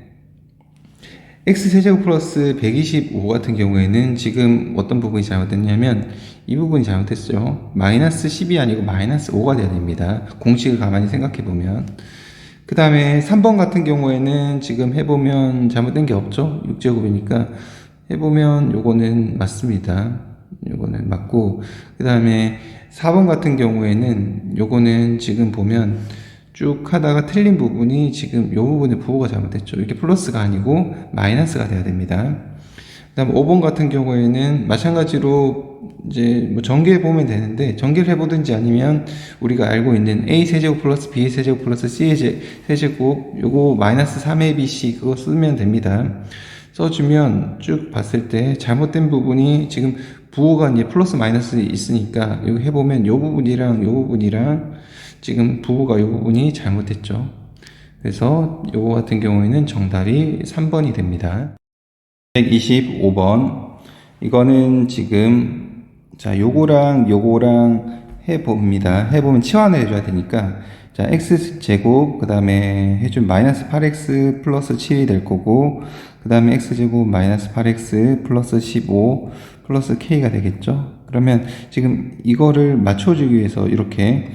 x세제곱 플러스 125 같은 경우에는 지금 어떤 부분이 잘못됐냐면 이 부분이 잘못됐어요. 마이너스 10이 아니고 마이너스 5가 돼야 됩니다. 공식을 가만히 생각해 보면. 그 다음에 3번 같은 경우에는 지금 해보면 잘못된 게 없죠. 6제곱이니까 해보면 요거는 맞습니다. 요거는 맞고, 그 다음에 4번 같은 경우에는 요거는 지금 보면 쭉 하다가 틀린 부분이 지금 이 부분에 부호가 잘못됐죠. 이렇게 플러스가 아니고 마이너스가 돼야 됩니다. 그 다음 5번 같은 경우에는 마찬가지로 이제 뭐 전개해 보면 되는데, 전개를 해보든지 아니면 우리가 알고 있는 a 세제곱 플러스 b 세제곱 플러스 c 세제곱, 요거 마이너스 3abc 그거 쓰면 됩니다. 써주면 쭉 봤을 때 잘못된 부분이 지금 부호가 이제 플러스 마이너스 있으니까 여기 해보면 요 부분이랑 요 부분이랑 지금 부호가 요 부분이 잘못됐죠. 그래서 요거 같은 경우에는 정답이 3번이 됩니다. 125번. 이거는 지금 자 요거랑 해봅니다. 해보면 치환을 해줘야 되니까, 자 x제곱 그 다음에 해준 마이너스 8x 플러스 7이 될 거고, 그 다음에 x제곱 마이너스 8x 플러스 15 플러스 k가 되겠죠. 그러면 지금 이거를 맞춰주기 위해서 이렇게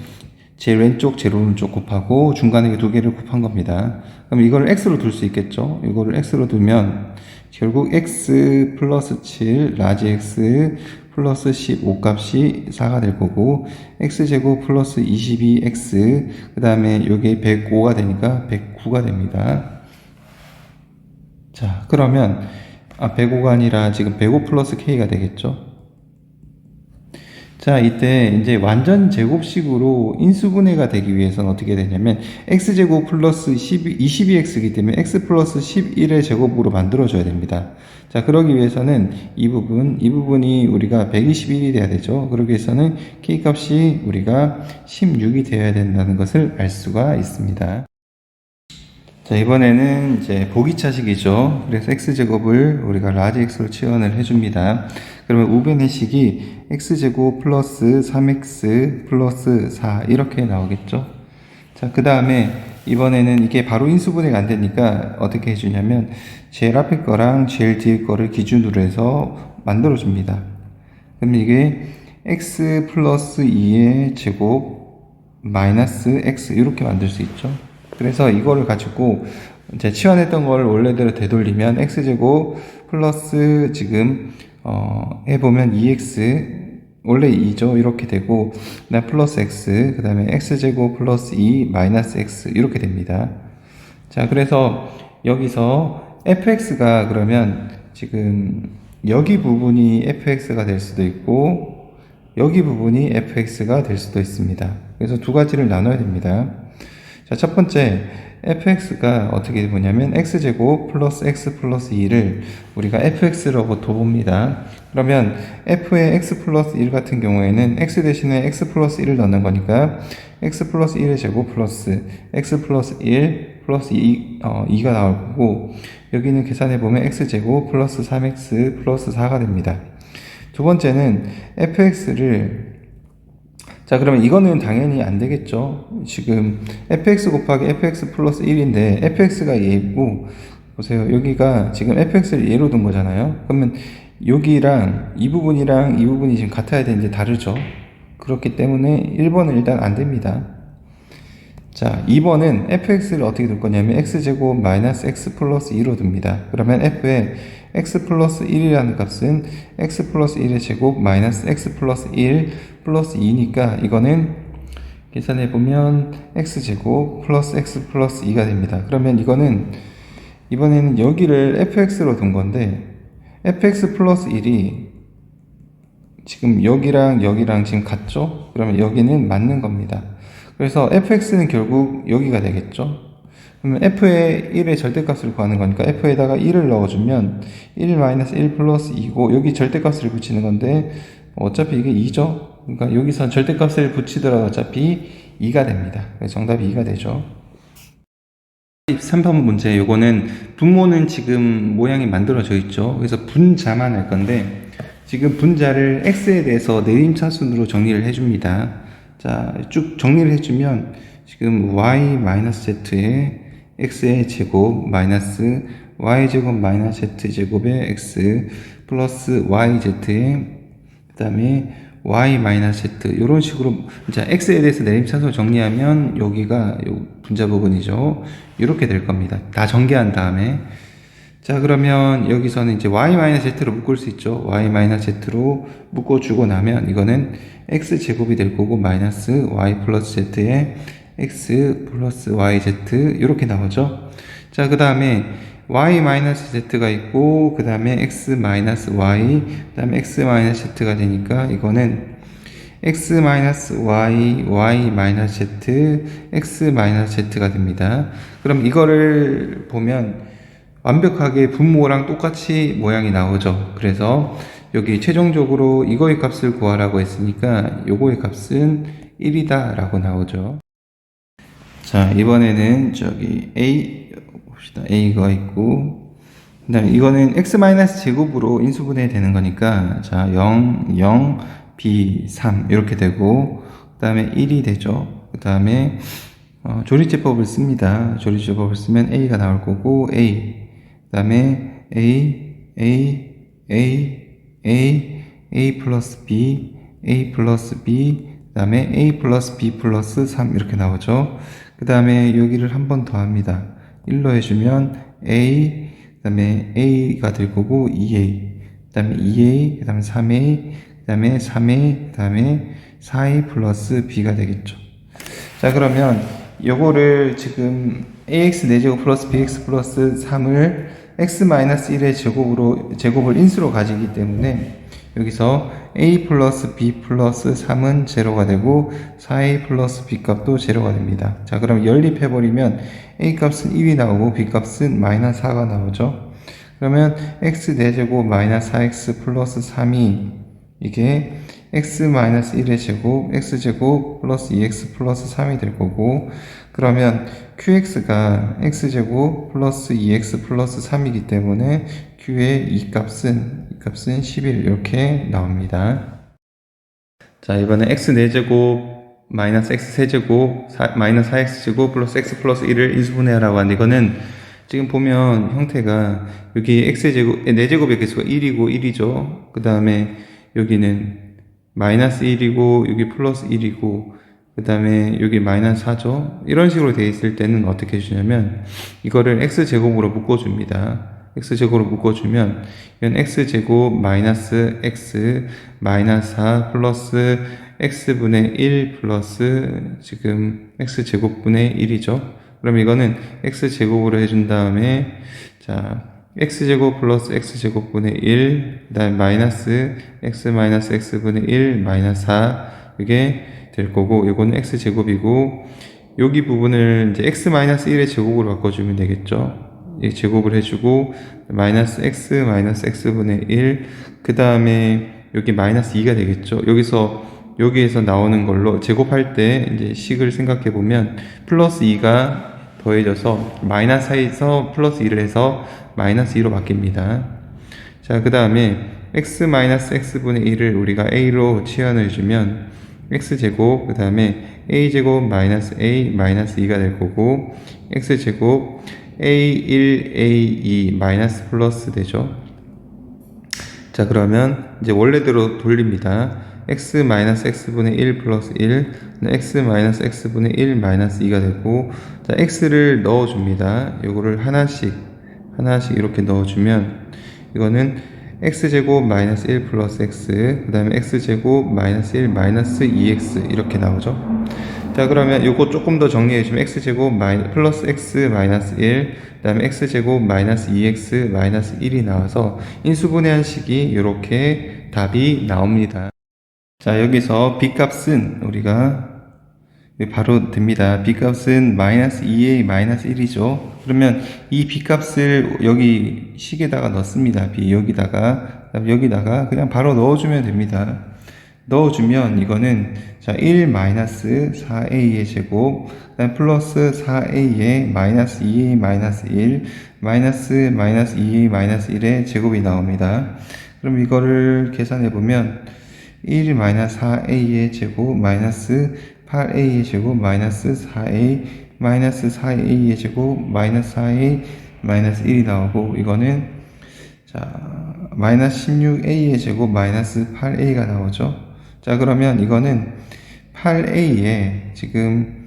제일 왼쪽 제일 오른쪽 곱하고 중간에 두 개를 곱한 겁니다. 그럼 이거를 x로 둘 수 있겠죠. 이거를 x로 두면 결국 x 플러스 7 라지 x 플러스 15 값이 4가 될 거고, x제곱 플러스 22x 그 다음에 여기 105가 되니까 109가 됩니다. 자 그러면 105가 아니라 지금 105 플러스 k가 되겠죠. 자 이때 이제 완전 제곱식으로 인수분해가 되기 위해서는 어떻게 되냐면 x제곱 플러스 22x이기 때문에 x 플러스 11의 제곱으로 만들어 줘야 됩니다. 자 그러기 위해서는 이 부분이 우리가 121이 돼야 되죠. 그러기 위해서는 k 값이 우리가 16이 되어야 된다는 것을 알 수가 있습니다. 자 이번에는 이제 보기차식이죠. 그래서 x제곱을 우리가 라지 x로 치환을 해줍니다. 그러면 우변의 식이 x제곱 플러스 3x 플러스 4 이렇게 나오겠죠. 자 그 다음에 이번에는 이게 바로 인수분해가 안 되니까 어떻게 해주냐면 제일 앞에 거랑 제일 뒤에 거를 기준으로 해서 만들어 줍니다. 그럼 이게 x 플러스 2의 제곱 마이너스 x 이렇게 만들 수 있죠. 그래서 이거를 가지고 이제 치환했던 걸 원래대로 되돌리면 x제곱 플러스 지금 해보면 2x 원래 2죠. 이렇게 되고, 그다음 플러스 x 그 다음에 x제곱 플러스 2 마이너스 x 이렇게 됩니다. 자 그래서 여기서 fx가 그러면 지금 여기 부분이 fx가 될 수도 있고 여기 부분이 fx가 될 수도 있습니다. 그래서 두 가지를 나눠야 됩니다. 자, 첫 번째 fx가 어떻게 보냐면 x제곱 플러스 x 플러스 2를 우리가 fx라고 둬봅니다. 그러면 f의 x 플러스 1 같은 경우에는 x 대신에 x 플러스 1을 넣는 거니까 x 플러스 1의 제곱 플러스 x 플러스 1 플러스 2가 나올 거고, 여기는 계산해보면 x제곱 플러스 3x 플러스 4가 됩니다. 두 번째는 fx를 자, 그러면 이거는 당연히 안 되겠죠. 지금 fx 곱하기 fx 플러스 1인데 fx가 얘고, 보세요. 여기가 지금 fx를 얘로 둔 거잖아요. 그러면 여기랑 이 부분이 지금 같아야 되는데 다르죠. 그렇기 때문에 1번은 일단 안 됩니다. 자, 2번은 fx를 어떻게 둘 거냐면 x제곱 마이너스 x 플러스 2로 둡니다. 그러면 f에 x 플러스 1이라는 값은 x 플러스 1의 제곱 마이너스 x 플러스 1 플러스 2니까 이거는 계산해 보면 x제곱 플러스 x 플러스 2가 됩니다. 그러면 이번에는 여기를 fx로 둔 건데 fx 플러스 1이 지금 여기랑 지금 같죠? 그러면 여기는 맞는 겁니다. 그래서 fx는 결국 여기가 되겠죠? 그러면 f의 1의 절대값을 구하는 거니까 f에다가 1을 넣어주면 1 플러스 2고 여기 절대값을 붙이는 건데 어차피 이게 2죠? 그러니까 여기서 절대값을 붙이더라도 어차피 2가 됩니다. 그래서 정답이 2가 되죠. 3번 문제, 요거는 분모는 지금 모양이 만들어져 있죠. 그래서 분자만 할 건데 지금 분자를 x에 대해서 내림차순으로 정리를 해줍니다. 자, 쭉 정리를 해주면 지금 y-z에 x의 제곱 마이너스 y제곱 마이너스 z제곱의 x 플러스 yz에 그 다음에 y-z 이런 식으로 자 x에 대해서 내림차순 정리하면 여기가 요 분자 부분이죠. 이렇게 될 겁니다. 다 전개한 다음에 자, 그러면 여기서는 이제 y-z로 묶을 수 있죠. y-z로 묶어주고 나면 이거는 x제곱이 될 거고 마이너스 y 플러스 z에 x 플러스 yz 이렇게 나오죠. 자, 그 다음에 y-z가 있고 그 다음에 x-y 그 다음에 x-z가 되니까 이거는 x-y, y-z, x-z가 됩니다. 그럼 이거를 보면 완벽하게 분모랑 똑같이 모양이 나오죠. 그래서 여기 최종적으로 이거의 값을 구하라고 했으니까 요거의 값은 1이다 라고 나오죠. 자, 이번에는 저기 A 봅시다. A가 있고 그 다음에 이거는 x-제곱으로 인수분해 되는 거니까 자 0, 0, B, 3 이렇게 되고 그 다음에 1이 되죠. 그 다음에 조리제법을 씁니다. 조리제법을 쓰면 A가 나올 거고 A 그 다음에 A 플러스 B, A 플러스 B, 그 다음에 A 플러스 B 플러스 3 이렇게 나오죠. 그 다음에 여기를 한 번 더 합니다. 1로 해주면 A, 그 다음에 A가 될 거고 2A, 그 다음에 2A, 그 다음에 3A, 그 다음에 3A, 그 다음에 4A 플러스 B가 되겠죠. 자, 그러면 요거를 지금 AX 4제곱 플러스 BX 플러스 3을 x-1의 제곱을 인수로 가지기 때문에 여기서 a 플러스 b 플러스 3은 제로가 되고 4a 플러스 b 값도 제로가 됩니다. 자, 그럼 연립해버리면 a 값은 1이 나오고 b 값은 마이너스 4가 나오죠. 그러면 x 4제곱 마이너스 4x 플러스 3이 이게 x-1의 제곱 x제곱 플러스 2x 플러스 3이 될 거고 그러면 qx가 x제곱 플러스 2x 플러스 3이기 때문에 q의 이 값은 11 이렇게 나옵니다. 자, 이번에 x 4제곱 마이너스 x 세제곱 마이너스 4x제곱 플러스 x 플러스 1을 인수분해하라고 하는데 이거는 지금 보면 형태가 여기 x제곱 4제곱의 개수가 1이고 1이죠. 그 다음에 여기는 마이너스 1이고 여기 플러스 1이고 그 다음에 여기 마이너스 4죠. 이런 식으로 되어 있을 때는 어떻게 해주냐면 이거를 x제곱으로 묶어줍니다. x제곱으로 묶어주면 이건 x제곱 마이너스 x 마이너스 4 플러스 x분의 1 플러스 지금 x제곱분의 1이죠. 그럼 이거는 x제곱으로 해준 다음에 자 x제곱 플러스 x제곱분의 1 그 다음에 마이너스 x 마이너스 x분의 1 마이너스 4 이게 될 거고 이거는 x제곱이고 여기 부분을 이제 x 마이너스 1의 제곱으로 바꿔주면 되겠죠. 이 제곱을 해주고 마이너스 x분의 1 그 다음에 여기 마이너스 2가 되겠죠. 여기에서 나오는 걸로 제곱할 때 이제 식을 생각해 보면 플러스 2가 더해져서 마이너스 4에서 플러스 1을 해서 마이너스 2로 바뀝니다. 자, 그 다음에 x 마이너스 x분의 1을 우리가 a로 치환을 해주면 x제곱 그 다음에 a제곱 마이너스 a 마이너스 2가 될 거고 x제곱 a1 a2 마이너스 플러스 되죠. 자 그러면 이제 원래대로 돌립니다. x 마이너스 x분의 1 플러스 1 x 마이너스 x분의 1 마이너스 2가 되고 자 x를 넣어줍니다. 요거를 하나씩 이렇게 넣어주면 이거는 x제곱 마이너스 1 플러스 x 그 다음에 x제곱 마이너스 1 마이너스 2x 이렇게 나오죠. 자 그러면 요거 조금 더 정리해주면 x제곱 플러스 x 마이너스 1 그 다음에 x제곱 마이너스 2x 마이너스 1이 나와서 인수분해한 식이 이렇게 답이 나옵니다. 자 여기서 b값은 우리가 바로 됩니다. b값은 마이너스 2a 마이너스 1이죠. 그러면 이 b값을 여기 식에다가 넣습니다. b 여기다가 그냥 바로 넣어주면 됩니다. 넣어주면 이거는 자 1 마이너스 4a의 제곱 그다음 플러스 4a의 마이너스 2a 마이너스 1 마이너스 2a 마이너스 1의 제곱이 나옵니다. 그럼 이거를 계산해 보면 1 마이너스 4a의 제곱 마이너스 8a의 제곱 마이너스 4a 마이너스 4a의 제곱 마이너스 4a 마이너스 1이 나오고 이거는 자 마이너스 16a의 제곱 마이너스 8a가 나오죠. 자 그러면 이거는 8a에 지금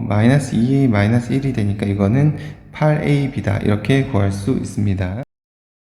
마이너스 2a 마이너스 1이 되니까 이거는 8ab다 이렇게 구할 수 있습니다.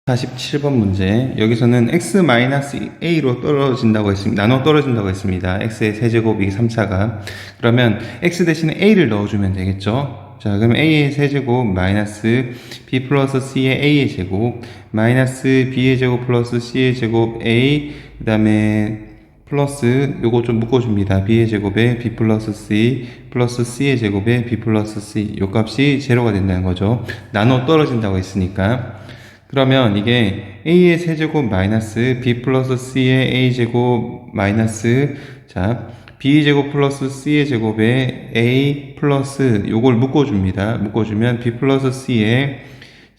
47번 문제 여기서는 x-a로 떨어진다고 했습니다. 나눠 떨어진다고 했습니다. x의 세제곱이 3차가 그러면 x 대신에 a를 넣어주면 되겠죠. 자 그럼 a의 세제곱 마이너스 b 플러스 c의 a의 제곱 마이너스 b의 제곱 플러스 c의 제곱 a 그 다음에 플러스 요거 좀 묶어줍니다. b의 제곱에 b 플러스 c 플러스 c의 제곱에 b 플러스 c 요 값이 제로가 된다는 거죠. 나눠 떨어진다고 했으니까 그러면 이게 a의 세제곱 마이너스 b 플러스 c의 a제곱 마이너스 자 b의 제곱 플러스 c의 제곱에 a 플러스 요걸 묶어줍니다. 묶어주면 b 플러스 c의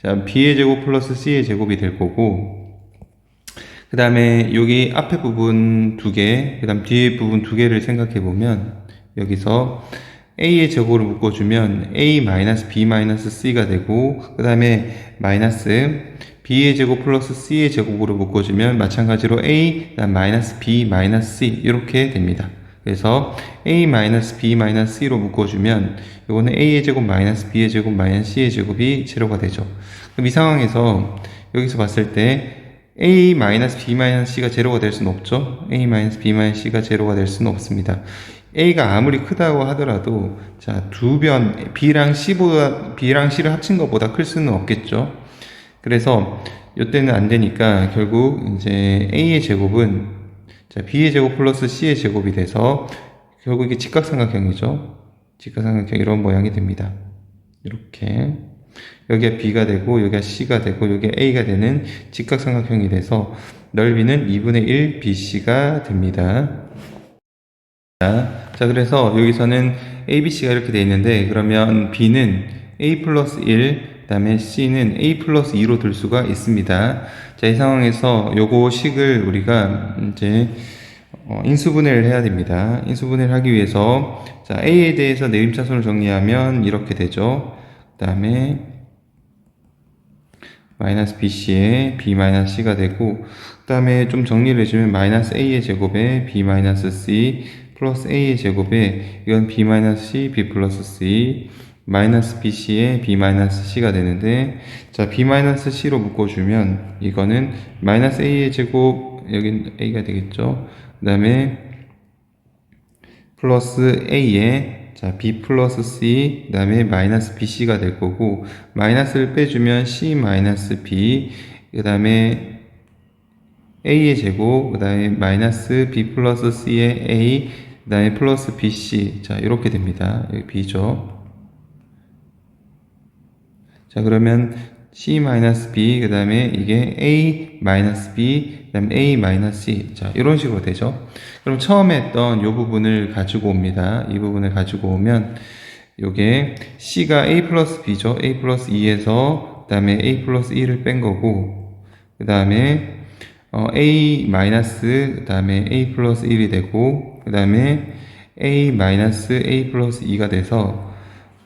자 b의 제곱 플러스 c의 제곱이 될 거고 그 다음에 여기 앞에 부분 2개 그 다음 뒤에 부분 2개를 생각해 보면 여기서 a의 제곱을 묶어주면 a 마이너스 b 마이너스 c가 되고 그 다음에 마이너스 b의 제곱 플러스 c의 제곱으로 묶어주면 마찬가지로 a 그다음 마이너스 b 마이너스 c 이렇게 됩니다. 그래서 a 마이너스 b 마이너스 c로 묶어주면 이거는 a의 제곱 마이너스 b의 제곱 마이너스 c의 제곱이 제로가 되죠. 그럼 이 상황에서 여기서 봤을 때 a 마이너스 b 마이너스 c가 제로가 될 수는 없죠. a 마이너스 b 마이너스 c가 제로가 될 수는 없습니다. a가 아무리 크다고 하더라도 자 두 변 b랑 c를 합친 것보다 클 수는 없겠죠. 그래서 이때는 안 되니까 결국 이제 a의 제곱은 자 b의 제곱 플러스 c의 제곱이 돼서 결국 이게 직각삼각형이죠. 직각삼각형 이런 모양이 됩니다. 이렇게 여기가 b가 되고 여기가 c가 되고 여기가 a가 되는 직각삼각형이 돼서 넓이는 2분의 1 bc가 됩니다. 자 그래서 여기서는 abc가 이렇게 되어 있는데 그러면 b는 a 플러스 1 그 다음에 c는 a 플러스 2로 들 수가 있습니다. 자 이 상황에서 요거 식을 우리가 이제 인수분해를 해야 됩니다. 인수분해를 하기 위해서 자 a에 대해서 내림차순을 정리하면 이렇게 되죠. 그 다음에 마이너스 bc에 b 마이너스 c가 되고 그 다음에 좀 정리를 해주면 마이너스 a의 제곱에 b 마이너스 c 플러스 a의 제곱에 이건 b 마이너스 c b 플러스 c 마이너스 bc에 b 마이너스 c가 되는데 자 b 마이너스 c로 묶어주면 이거는 마이너스 a의 제곱 여긴 a가 되겠죠. 그 다음에 플러스 a에 자 b 플러스 c 그 다음에 마이너스 bc가 될 거고 마이너스를 빼주면 c 마이너스 b 그 다음에 a의 제곱 그 다음에 마이너스 b 플러스 c의 a 그 다음에 플러스 bc 자 이렇게 됩니다. 여기 b죠. 자 그러면 c-b 그 다음에 이게 a-b 그 다음에 a-c 자 이런 식으로 되죠. 그럼 처음에 했던 이 부분을 가지고 옵니다. 이 부분을 가지고 오면 요게 c가 a 플러스 b죠. a 플러스 2에서 그 다음에 a 플러스 1을 뺀 거고 그 다음에 a 마이너스 그 다음에 a 플러스 1이 되고 그 다음에 a 마이너스 a 플러스 2가 돼서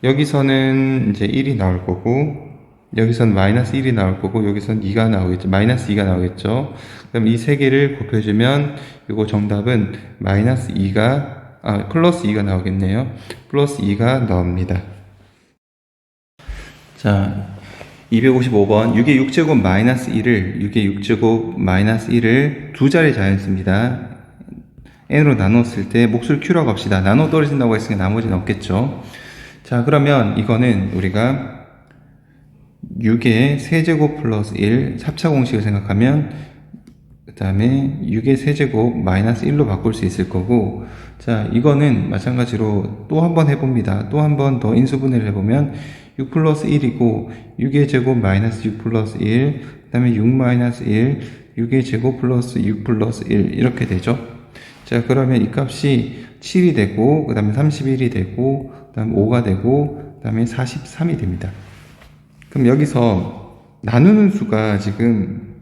여기서는 이제 1이 나올 거고 여기선 마이너스 1이 나올 거고 여기선 2가 나오겠죠. 마이너스 2가 나오겠죠. 그럼 이 세 개를 곱해주면 이거 정답은 마이너스 2가 플러스 2가 나오겠네요. 플러스 2가 나옵니다. 자, 255번 6의 6제곱 마이너스 1을 6의 6제곱 마이너스 1을 두 자리 자연수입니다. n으로 나눴을 때 몫을 q라고 합시다. 나눠 떨어진다고 했으니까 나머지는 없겠죠. 자, 그러면 이거는 우리가 6의 세제곱 플러스 1 4차 공식을 생각하면 그 다음에 6의 세제곱 마이너스 1로 바꿀 수 있을 거고, 자, 이거는 마찬가지로 또 한 번 해봅니다. 또 한 번 더 인수분해를 해보면 6 플러스 1이고 6의 제곱 마이너스 6 플러스 1, 그 다음에 6 마이너스 1, 6의 제곱 플러스 6 플러스 1 이렇게 되죠. 자, 그러면 이 값이 7이 되고 그 다음에 31이 되고 그 다음에 5가 되고 그 다음에 43이 됩니다. 그럼 여기서 나누는 수가 지금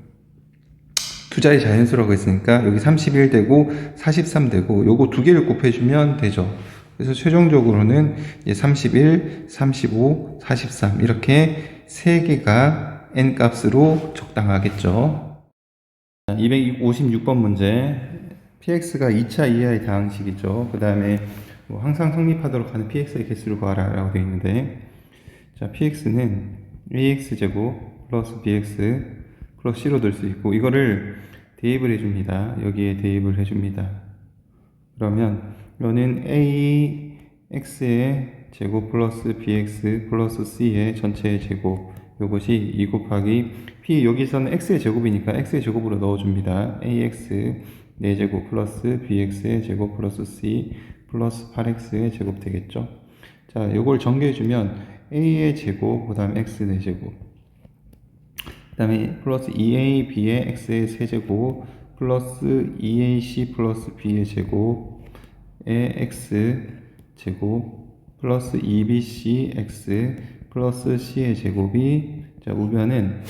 두 자리 자연수라고 했으니까 여기 31 되고 43 되고 요거 두 개를 곱해주면 되죠. 그래서 최종적으로는 이제 31, 35, 43 이렇게 세 개가 n 값으로 적당하겠죠. 256번 문제. px가 2차 이하의 다항식이죠. 그 다음에 뭐 항상 성립하도록 하는 px의 개수를 구하라 라고 되어 있는데, 자, px는 ax제곱 플러스 bx 플러스 c로 될 수 있고 이거를 대입을 해줍니다. 여기에 대입을 해줍니다. 그러면 이거는 ax의 제곱 플러스 bx 플러스 c의 전체의 제곱, 이것이 2 곱하기 p, 여기서는 x의 제곱이니까 x의 제곱으로 넣어줍니다. ax 4제곱 플러스 bx의 제곱 플러스 c 플러스 8x의 제곱 되겠죠. 자, 이걸 전개해주면 a의 제곱, 그 다음에 x 4제곱, 그 다음에 플러스 2ab의 x의 세제곱 플러스 2ac 플러스 b의 제곱의 x 제곱 플러스 2bc x 플러스 c의 제곱이, 자, 우변은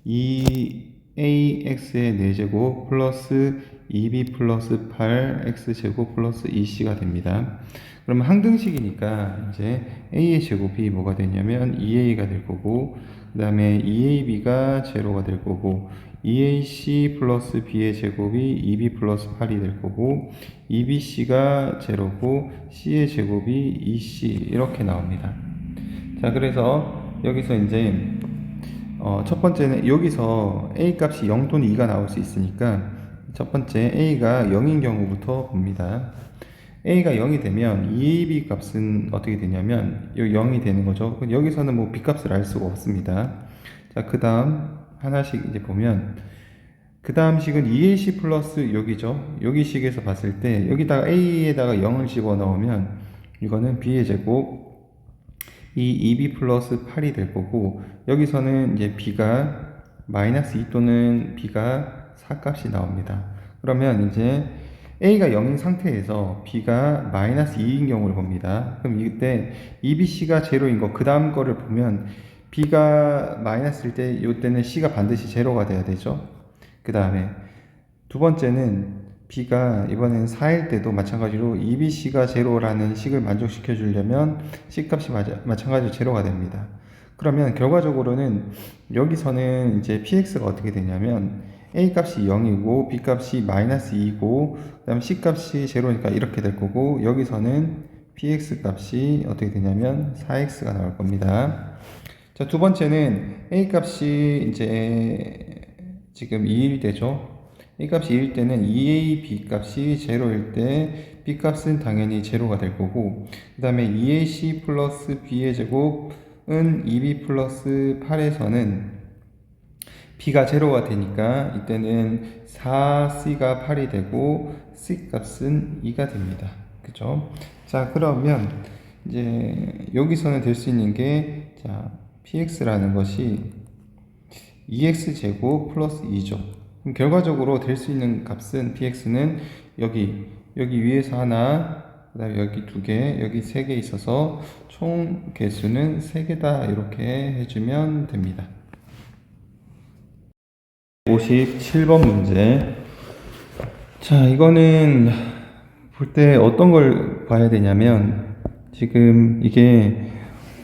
2ax의 4제곱 플러스 2b 플러스 8x 제곱 플러스 2c가 됩니다. 그러면 항등식이니까 이제 a의 제곱이 뭐가 되냐면 2a가 될 거고, 그 다음에 2ab가 제로가 될 거고, 2ac 플러스 b의 제곱이 2b 플러스 8이 될 거고, 2bc가 제로고 c의 제곱이 2c 이렇게 나옵니다. 자, 그래서 여기서 이제 첫 번째는 여기서 a 값이 0 또는 2가 나올 수 있으니까 첫 번째 a가 0인 경우부터 봅니다. a가 0이 되면 2ab 값은 어떻게 되냐면 여기 0이 되는 거죠. 여기서는 뭐 b 값을 알 수가 없습니다. 자, 그 다음 하나씩 이제 보면 그 다음 식은 2ac 플러스 여기죠. 여기 식에서 봤을 때 여기다가 a에다가 0을 집어넣으면 이거는 b의 제곱 이 2b 플러스 8이 될 거고, 여기서는 이제 b가 마이너스 2 또는 b가 4 값이 나옵니다. 그러면 이제 a가 0인 상태에서 b가 마이너스 2인 경우를 봅니다. 그럼 이때 2bc가 제로인 거, 그 다음 거를 보면 b가 마이너스일 때 이때는 c가 반드시 제로가 돼야 되죠. 그 다음에 두 번째는 b가 이번엔 4일 때도 마찬가지로 2bc가 제로라는 식을 만족시켜 주려면 c값이 마찬가지로 제로가 됩니다. 그러면 결과적으로는 여기서는 이제 px가 어떻게 되냐면 a 값이 0이고 b 값이 마이너스 2이고 그 다음 c 값이 제로니까 이렇게 될 거고, 여기서는 px 값이 어떻게 되냐면 4x가 나올 겁니다. 자, 두 번째는 a 값이 이제 지금 2일 때죠. a 값이 2일 때는 2a b 값이 제로일 때 b 값은 당연히 제로가 될 거고, 그 다음에 2ac 플러스 b의 제곱은 2b 플러스 8에서는 b가 제로가 되니까 이때는 4c가 8이 되고 c 값은 2가 됩니다. 그죠? 자, 그러면 이제 여기서는 될 수 있는 게, 자, px라는 것이 2x 제곱 플러스 2죠. 그럼 결과적으로 될 수 있는 값은 px는 여기 위에서 하나, 그 다음에 여기 2개, 여기 3개 있어서 총 개수는 3개다 이렇게 해주면 됩니다. 57번 문제. 자, 이거는 볼 때 어떤 걸 봐야 되냐면, 지금 이게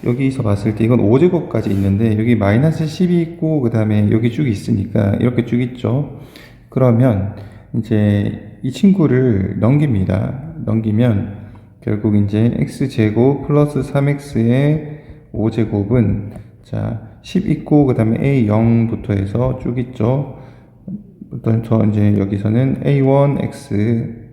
여기서 봤을 때 이건 5제곱까지 있는데 여기 마이너스 10이 있고 그 다음에 여기 쭉 있으니까 이렇게 쭉 있죠. 그러면 이제 이 친구를 넘깁니다. 넘기면 결국 이제 x제곱 플러스 3x의 5제곱은 자 10 있고 그 다음에 a0부터 해서 쭉 있죠. 저 이제 여기서는 a1x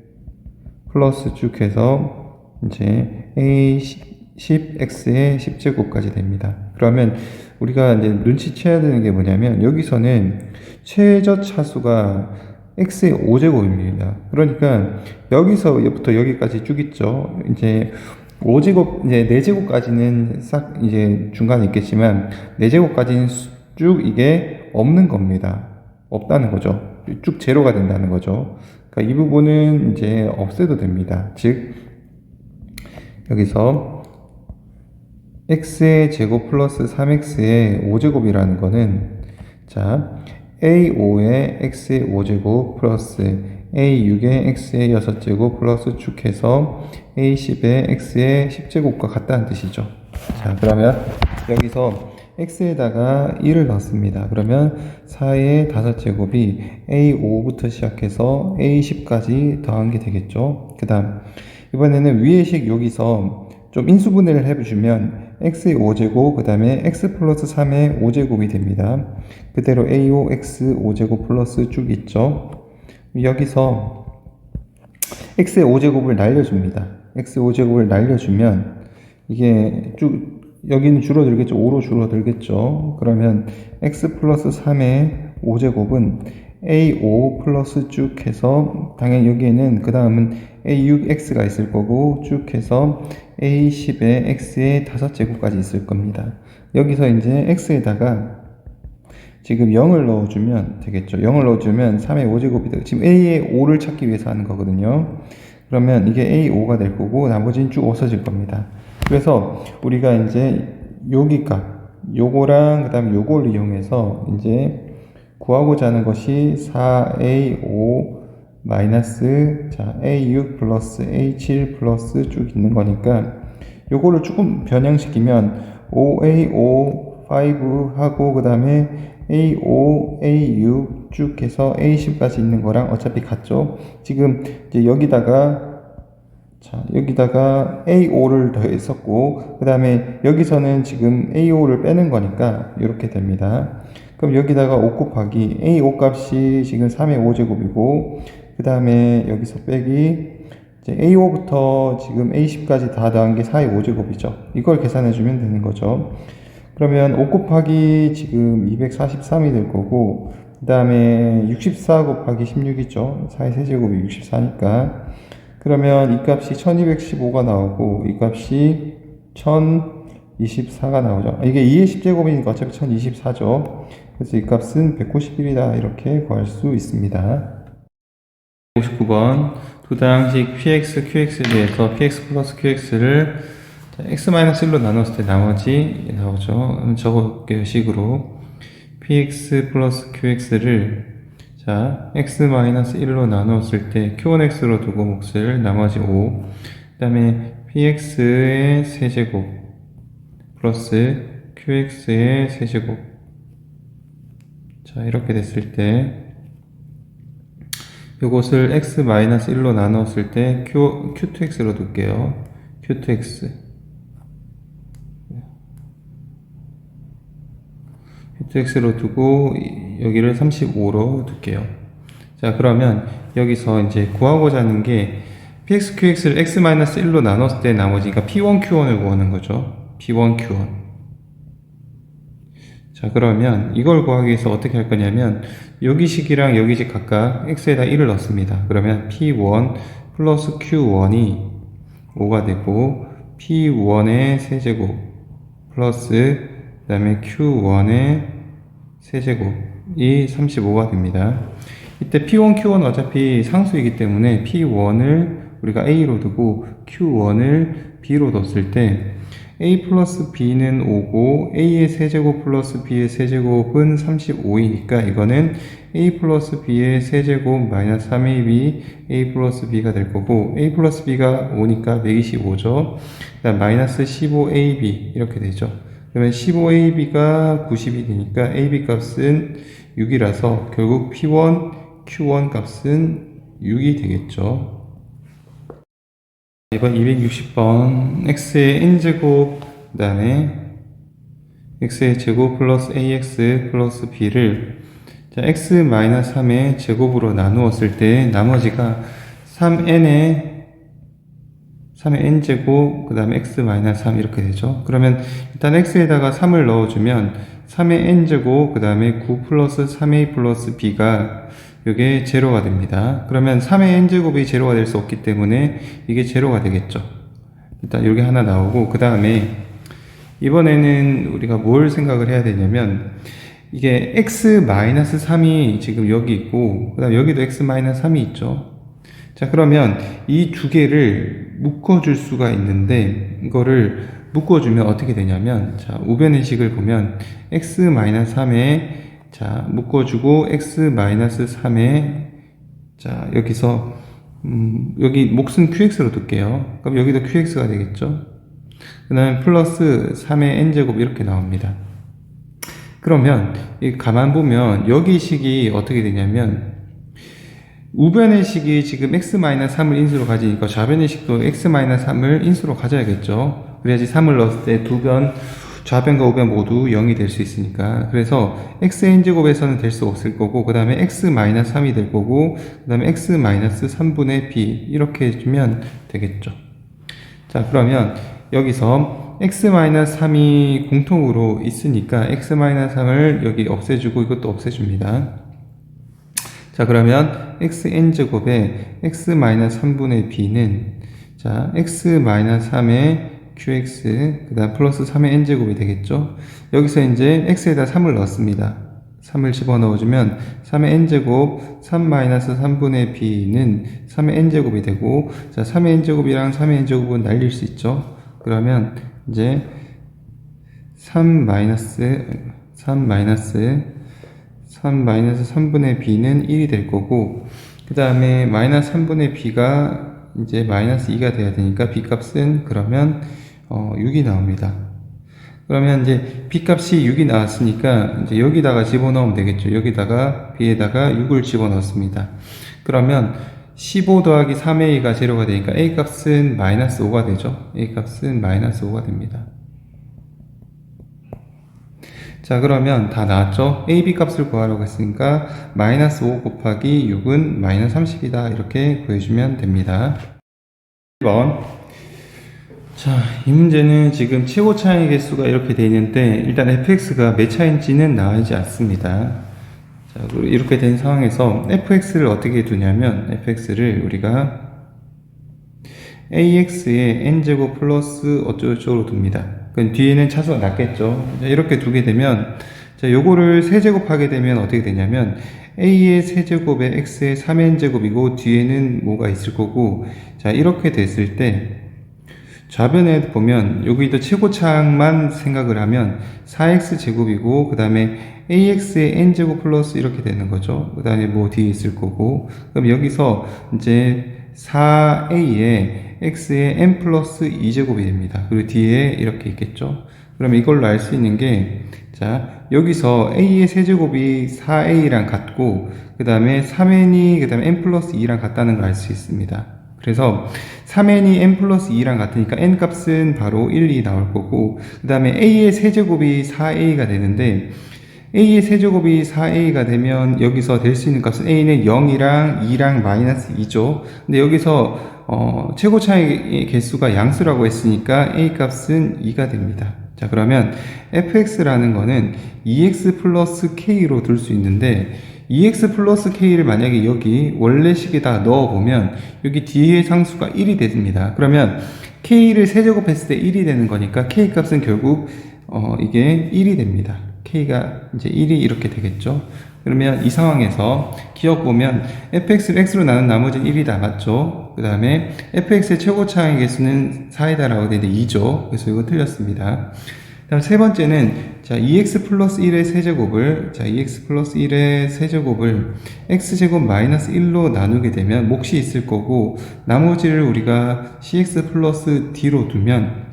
플러스 쭉 해서 이제 a10x의 10제곱까지 됩니다. 그러면 우리가 이제 눈치채야 되는 게 뭐냐면 여기서는 최저 차수가 x의 5제곱입니다. 그러니까 여기서부터 여기까지 쭉 있죠. 이제 5제곱, 이제 4제곱까지는 싹 이제 중간에 있겠지만 4제곱까지는 쭉 이게 없는 겁니다. 없다는 거죠. 쭉 제로가 된다는 거죠. 그러니까 이 부분은 이제 없애도 됩니다. 즉 여기서 x의 제곱 플러스 3x의 5제곱이라는 거는 자 a5의 x의 5제곱 플러스 a6의 x의 6제곱 플러스 쭉 해서 a10의 x의 10제곱과 같다는 뜻이죠. 자 그러면 여기서 x에다가 1을 넣습니다. 그러면 4의 5제곱이 a5부터 시작해서 a10까지 더한 게 되겠죠. 그 다음 이번에는 위의 식 여기서 좀 인수분해를 해주면 x의 5제곱 그 다음에 x 플러스 3의 5제곱이 됩니다. 그대로 a5 x 5제곱 플러스 쭉 있죠. 여기서 x의 5제곱을 날려줍니다. x 5제곱을 날려주면 이게 쭉 여기는 줄어들겠죠. 5로 줄어들겠죠. 그러면 x 플러스 3의 5제곱은 a5 플러스 쭉 해서 당연히 여기에는 그 다음은 a6x가 있을 거고 쭉 해서 a10의 x의 5제곱까지 있을 겁니다. 여기서 이제 x에다가 지금 0을 넣어주면 되겠죠. 0을 넣어주면 3의 5제곱이 되고 지금 a의 5를 찾기 위해서 하는 거거든요. 그러면 이게 a5가 될 거고 나머지는 쭉 없어질 겁니다. 그래서 우리가 이제 여기 값 요거랑 그 다음에 요걸 이용해서 이제 구하고자 하는 것이 4a5 마이너스 자 a6 플러스 a7 플러스 쭉 있는 거니까 요거를 조금 변형시키면 5a5 5 하고 그 다음에 a5 a6 쭉 해서 a10까지 있는 거랑 어차피 같죠. 지금 이제 여기다가 a5를 더했었고 그 다음에 여기서는 지금 a5를 빼는 거니까 이렇게 됩니다. 그럼 여기다가 5 곱하기 a5 값이 지금 3의 5제곱이고 그 다음에 여기서 빼기 이제 a5부터 지금 a10까지 다 더한 게 4의 5제곱이죠. 이걸 계산해 주면 되는 거죠. 그러면 5 곱하기 지금 243이 될 거고 그 다음에 64 곱하기 16이죠. 4의 세제곱이 64니까 그러면 이 값이 1215가 나오고 이 값이 1024가 나오죠. 이게 2의 10제곱이니까 어차피 1024죠. 그래서 이 값은 191이다 이렇게 구할 수 있습니다. 59번 두 다항식 px, qx에 대해서 px 플러스 qx를 x-1로 나눴을 때 나머지 나오죠. 적어볼게요. 식으로 px 플러스 qx를 자, x-1로 나누었을 때 q1x로 두고 몫을 나머지 5. 그 다음에 px의 세제곱 플러스 qx의 세제곱. 자, 이렇게 됐을 때 이것을 x-1로 나누었을 때 q2x로 둘게요. q2x. q2x로 두고 여기를 35로 둘게요. 자 그러면 여기서 이제 구하고자 하는 게 px, qx를 x-1로 나눴을 때 나머지가 p1, q1을 구하는 거죠. p1, q1. 자 그러면 이걸 구하기 위해서 어떻게 할 거냐면 여기 식이랑 여기 식 각각 x에다 1을 넣습니다. 그러면 p1 플러스 q1이 5가 되고 p1의 세제곱 플러스 그 다음에 q1의 세제곱이 35가 됩니다. 이때 P1, Q1 어차피 상수이기 때문에 P1을 우리가 A로 두고 Q1을 B로 뒀을 때 a 플러스 b는 5고 a의 세제곱 플러스 b의 세제곱은 35이니까 이거는 a 플러스 b의 세제곱 마이너스 3ab a 플러스 b가 될 거고, a 플러스 b가 5니까 125죠. 그다음 마이너스 15ab 이렇게 되죠. 그러면 15ab가 90이 되니까 ab 값은 6이라서 결국 p1, q1 값은 6이 되겠죠. 이번 260번 x의 n제곱 그 다음에 x의 제곱 플러스 ax 플러스 b를 x-3의 제곱으로 나누었을 때 나머지가 3n의 n제곱 그 다음에 x-3 이렇게 되죠. 그러면 일단 x에다가 3을 넣어주면 3의 n제곱 그 다음에 9 플러스 3a 플러스 b가 이게 제로가 됩니다. 그러면 3의 n제곱이 제로가 될 수 없기 때문에 이게 제로가 되겠죠. 일단 여기 하나 나오고, 그 다음에 이번에는 우리가 뭘 생각을 해야 되냐면, 이게 x-3이 지금 여기 있고, 그 다음 여기도 x-3이 있죠. 자, 그러면 이 두 개를 묶어줄 수가 있는데, 이거를 묶어주면 어떻게 되냐면, 자, 우변의 식을 보면 x-3에 자, 묶어주고 x-3에 자, 여기서 여기 몫은 qx로 둘게요. 그럼 여기도 qx가 되겠죠. 그 다음에 플러스 3의 n제곱 이렇게 나옵니다. 그러면 가만 보면 여기 식이 어떻게 되냐면, 우변의 식이 지금 x-3을 인수로 가지니까 좌변의 식도 x-3을 인수로 가져야겠죠. 그래야지 3을 넣었을 때 두 변 좌변과 우변 모두 0이 될 수 있으니까. 그래서 xn제곱에서는 될 수 없을 거고, 그 다음에 x-3이 될 거고, 그 다음에 x-3분의 b 이렇게 해주면 되겠죠. 자, 그러면 여기서 x-3이 공통으로 있으니까 x-3을 여기 없애주고 이것도 없애줍니다. 자, 그러면 xn제곱에 x-3분의 b는 자, x-3의 qx 그 다음 플러스 3의 n제곱이 되겠죠. 여기서 이제 x에다 3을 넣습니다. 3을 집어넣어주면 3의 n제곱 3-3분의 b는 3의 n제곱이 되고, 자, 3의 n제곱이랑 3의 n제곱은 날릴 수 있죠. 그러면 이제 3-3분의 b는 1이 될 거고, 그 다음에 마이너스 3분의 b가 이제 마이너스 2가 돼야 되니까 b 값은 그러면 6이 나옵니다. 그러면 이제 b 값이 6이 나왔으니까 이제 여기다가 집어넣으면 되겠죠. 여기다가 b에다가 6을 집어넣습니다. 그러면 15 더하기 3a가 제로가 되니까 a 값은 마이너스 5가 되죠. a 값은 마이너스 5가 됩니다. 자, 그러면 다 나왔죠? AB 값을 구하라고 했으니까 마이너스 5 곱하기 6은 마이너스 30이다 이렇게 구해주면 됩니다. 1번. 자, 이 문제는 지금 최고 차이 개수가 이렇게 되어 있는데 일단 fx가 몇 차인지는 나와있지 않습니다. 자, 이렇게 된 상황에서 fx를 어떻게 두냐면 fx를 우리가 ax의 n제곱 플러스 어쩌고저쩌고로 둡니다. 그럼 뒤에는 차수가 낮겠죠. 이렇게 두게 되면, 자, 요거를 세제곱하게 되면 어떻게 되냐면, a의 세제곱에 x의 3n제곱이고, 뒤에는 뭐가 있을 거고, 자, 이렇게 됐을 때, 좌변에 보면, 여기도 최고차항만 생각을 하면, 4x제곱이고, 그 다음에 ax의 n제곱 플러스 이렇게 되는 거죠. 그 다음에 뭐 뒤에 있을 거고, 그럼 여기서 이제 4a에 x의 n 플러스 2제곱이 됩니다. 그리고 뒤에 이렇게 있겠죠. 그럼 이걸로 알 수 있는 게, 자, 여기서 a의 세제곱이 4a랑 같고, 그 다음에 3n이 그 다음에 n 플러스 2랑 같다는 걸 알 수 있습니다. 그래서 3n이 n 플러스 2랑 같으니까 n 값은 바로 1, 2 나올 거고, 그 다음에 a의 세제곱이 4a가 되는데, a의 세제곱이 4a가 되면 여기서 될 수 있는 값은 a는 0이랑 2랑 마이너스 2죠. 근데 여기서 최고 차이 개수가 양수라고 했으니까 a 값은 2가 됩니다. 자, 그러면 fx라는 거는 2x 플러스 k로 둘 수 있는데 2x 플러스 k를 만약에 여기 원래 식에다 넣어보면 여기 뒤에 상수가 1이 됩니다. 그러면 k를 세제곱했을 때 1이 되는 거니까 k 값은 결국 이게 1이 됩니다. k가 이제 1이 이렇게 되겠죠. 그러면 이 상황에서 기억 보면 fx를 x로 나눈 나머지는 1이다. 맞죠? 그 다음에 fx의 최고차항의 개수는 4이다 라고 되는데 2죠. 그래서 이거 틀렸습니다. 다음 세 번째는 자 2x 플러스 1의 세제곱을 자 2x 플러스 1의 세제곱을 x제곱 마이너스 1로 나누게 되면 몫이 있을 거고 나머지를 우리가 cx 플러스 d로 두면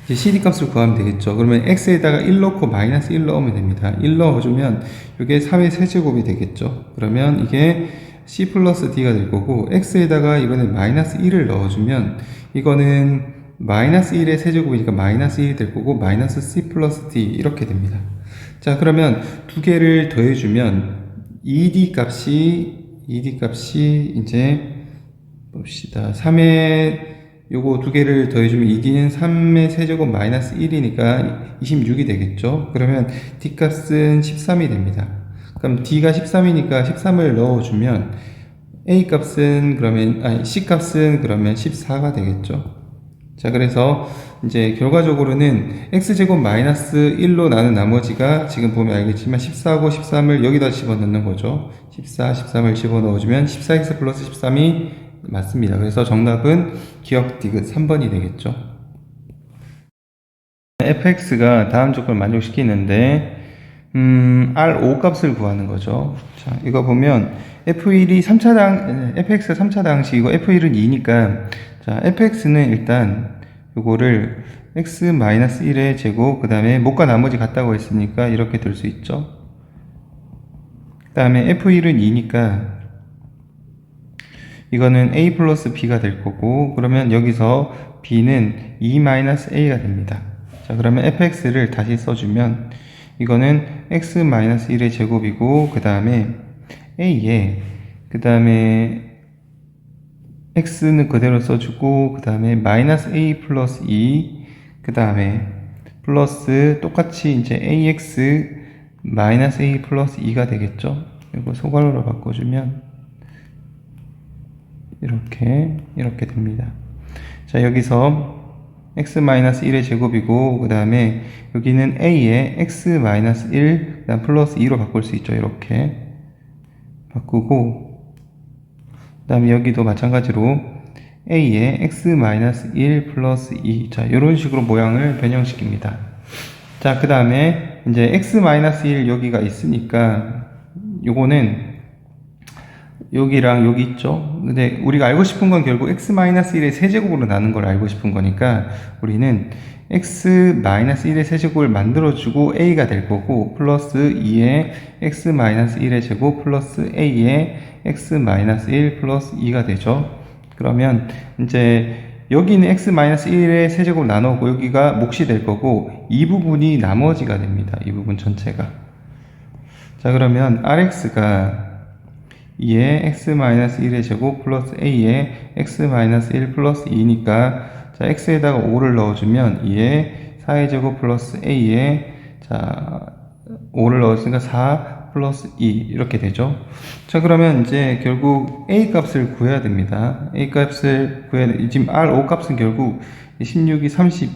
이제 cd 값을 구하면 되겠죠. 그러면 x에다가 1 넣고 마이너스 1 넣으면 됩니다. 1 넣어주면 이게 3의 세제곱이 되겠죠. 그러면 이게 c 플러스 d가 될 거고 x에다가 이거는 마이너스 1을 넣어주면 이거는 마이너스 1의 세제곱이니까 마이너스 1이 될 거고 마이너스 c 플러스 d 이렇게 됩니다. 자 그러면 두 개를 더해주면 ed 값이 이제 봅시다. 3의 요거 두 개를 더해주면 ed는 3의 세제곱 마이너스 1이니까 26이 되겠죠. 그러면 d 값은 13이 됩니다. 그럼 d가 13이니까 13을 넣어주면 a 값은 그러면 c 값은 그러면 14가 되겠죠. 자 그래서 이제 결과적으로는 x제곱 마이너스 1로 나눈 나머지가 지금 보면 알겠지만 14하고 13을 여기다 집어넣는 거죠. 14, 13을 집어넣어주면 14x 플러스 13이 맞습니다. 그래서 정답은 기억 디귿 3번이 되겠죠. fx가 다음 조건을 만족시키는데 R5 값을 구하는 거죠. 자 이거 보면 f1이 3차당 fx가 3차 당식이고 f1은 2니까 자 fx는 일단 요거를 x-1의 제곱 그 다음에 목과 나머지 같다고 했으니까 이렇게 될 수 있죠. 그 다음에 f1은 2니까 이거는 a 플러스 b가 될 거고 그러면 여기서 b는 2-a가 됩니다. 자 그러면 fx를 다시 써주면 이거는 x-1의 제곱이고 그 다음에 a에 그 다음에 x는 그대로 써주고 그 다음에 마이너스 a 플러스 2 그 다음에 플러스 똑같이 이제 ax 마이너스 a 플러스 2가 되겠죠. 이거 소괄호로 바꿔주면 이렇게 됩니다. 자 여기서 x-1의 제곱이고 그 다음에 여기는 a에 x-1 그 다음 플러스 2로 바꿀 수 있죠. 이렇게 바꾸고 그 다음에 여기도 마찬가지로 a에 x-1 플러스 2 자 이런 식으로 모양을 변형시킵니다. 자 그 다음에 이제 x-1 여기가 있으니까 요거는 여기랑 여기 있죠. 근데 우리가 알고 싶은 건 결국 x-1의 세제곱으로 나눈 걸 알고 싶은 거니까 우리는 x-1의 세제곱을 만들어주고 a가 될 거고 플러스 2의 x-1의 제곱 플러스 a의 x-1 플러스 2가 되죠. 그러면 이제 여기는 x-1의 세제곱 나누고 여기가 몫이 될 거고 이 부분이 나머지가 됩니다. 이 부분 전체가. 자 그러면 rx가 2의 x-1의 제곱 플러스 a의 x-1 플러스 2니까 자 x에다가 5를 넣어주면 2의 4의 제곱 플러스 a의 자 5를 넣었으니까 4 플러스 2 이렇게 되죠. 자 그러면 이제 결국 a 값을 구해야 됩니다. a 값을 구해야 돼. 지금 r5 값은 결국 16이 30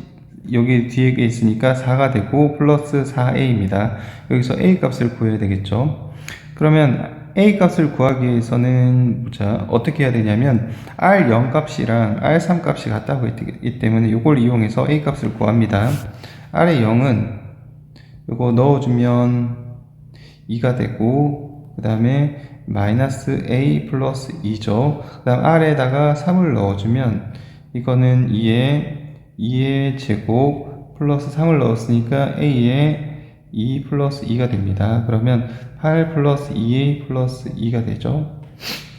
여기 뒤에 있으니까 4가 되고 플러스 4a입니다. 여기서 a 값을 구해야 되겠죠. 그러면 a 값을 구하기 위해서는 보자 어떻게 해야 되냐면 r0 값이랑 r3 값이 같다고 했기 때문에 이걸 이용해서 a 값을 구합니다. r의 0은 이거 넣어주면 2가 되고 그 다음에 마이너스 a 플러스 2죠. 그 다음 r에다가 3을 넣어주면 이거는 2의 제곱 플러스 3을 넣었으니까 a의 2 플러스 2가 됩니다. 그러면 8 플러스 2a 플러스 2가 되죠.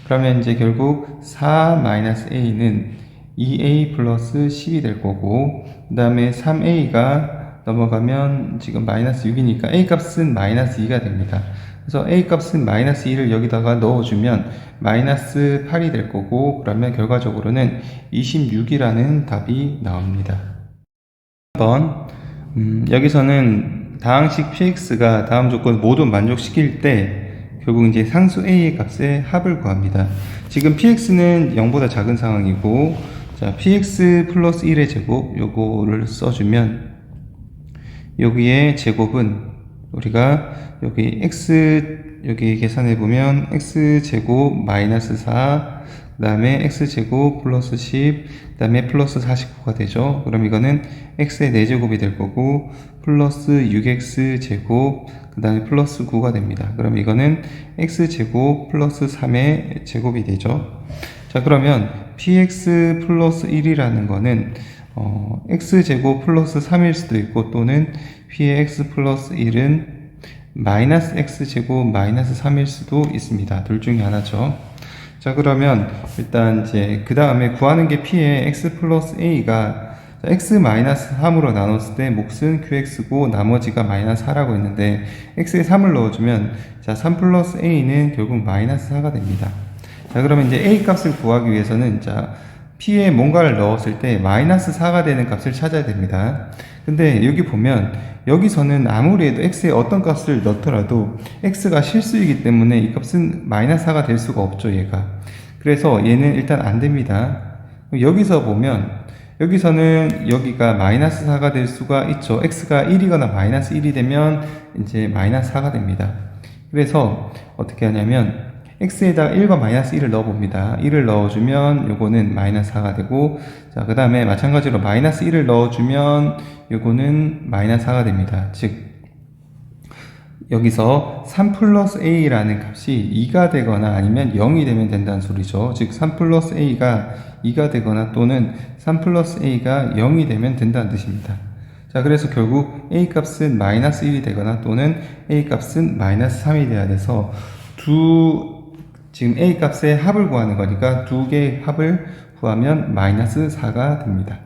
그러면 이제 결국 4 마이너스 a는 2a 플러스 10이 될 거고 그 다음에 3a가 넘어가면 지금 마이너스 6이니까 a 값은 마이너스 2가 됩니다. 그래서 a 값은 마이너스 2를 여기다가 넣어주면 마이너스 8이 될 거고 그러면 결과적으로는 26이라는 답이 나옵니다. 한번 여기서는 다항식 px가 다음 조건 모두 만족시킬 때 결국 이제 상수 a의 값의 합을 구합니다. 지금 px는 0보다 작은 상황이고 자 px 플러스 1의 제곱 요거를 써주면 여기에 제곱은 우리가 여기 x 여기 계산해 보면 x제곱 마이너스 4, 그 다음에 x제곱 플러스 10, 그 다음에 플러스 49가 되죠. 그럼 이거는 x의 4제곱이 될 거고 플러스 6x제곱, 그 다음에 플러스 9가 됩니다. 그럼 이거는 x제곱 플러스 3의 제곱이 되죠. 자, 그러면 px 플러스 1이라는 거는 x제곱 플러스 3일 수도 있고, 또는 p의 x 플러스 1은 마이너스 x제곱 마이너스 3일 수도 있습니다. 둘 중에 하나죠. 자, 그러면 일단 이제 그 다음에 구하는 게 p의 x 플러스 a가 x 마이너스 3으로 나눴을 때 몫은 qx고 나머지가 마이너스 4라고 했는데, x에 3을 넣어주면 자 3 플러스 a는 결국 마이너스 4가 됩니다. 자, 그러면 이제 a 값을 구하기 위해서는 자 p에 뭔가를 넣었을 때 마이너스 4가 되는 값을 찾아야 됩니다. 근데 여기 보면 여기서는 아무리 해도 x에 어떤 값을 넣더라도 x가 실수이기 때문에 이 값은 마이너스 4가 될 수가 없죠, 얘가. 그래서 얘는 일단 안 됩니다. 여기서 보면 여기서는 여기가 마이너스 4가 될 수가 있죠. x가 1이거나 마이너스 1이 되면 이제 마이너스 4가 됩니다. 그래서 어떻게 하냐면 x에다가 1과 마이너스 1을 넣어 봅니다. 1을 넣어주면 요거는 마이너스 4가 되고, 자, 그 다음에 마찬가지로 마이너스 1을 넣어주면 요거는 마이너스 4가 됩니다. 즉 여기서 3 플러스 a라는 값이 2가 되거나 아니면 0이 되면 된다는 소리죠. 즉 3 플러스 a가 2가 되거나 또는 3 플러스 a가 0이 되면 된다는 뜻입니다. 자, 그래서 결국 a 값은 마이너스 1이 되거나 또는 a 값은 마이너스 3이 돼야 돼서 지금 a 값의 합을 구하는 거니까 두 개의 합을 구하면 마이너스 4가 됩니다.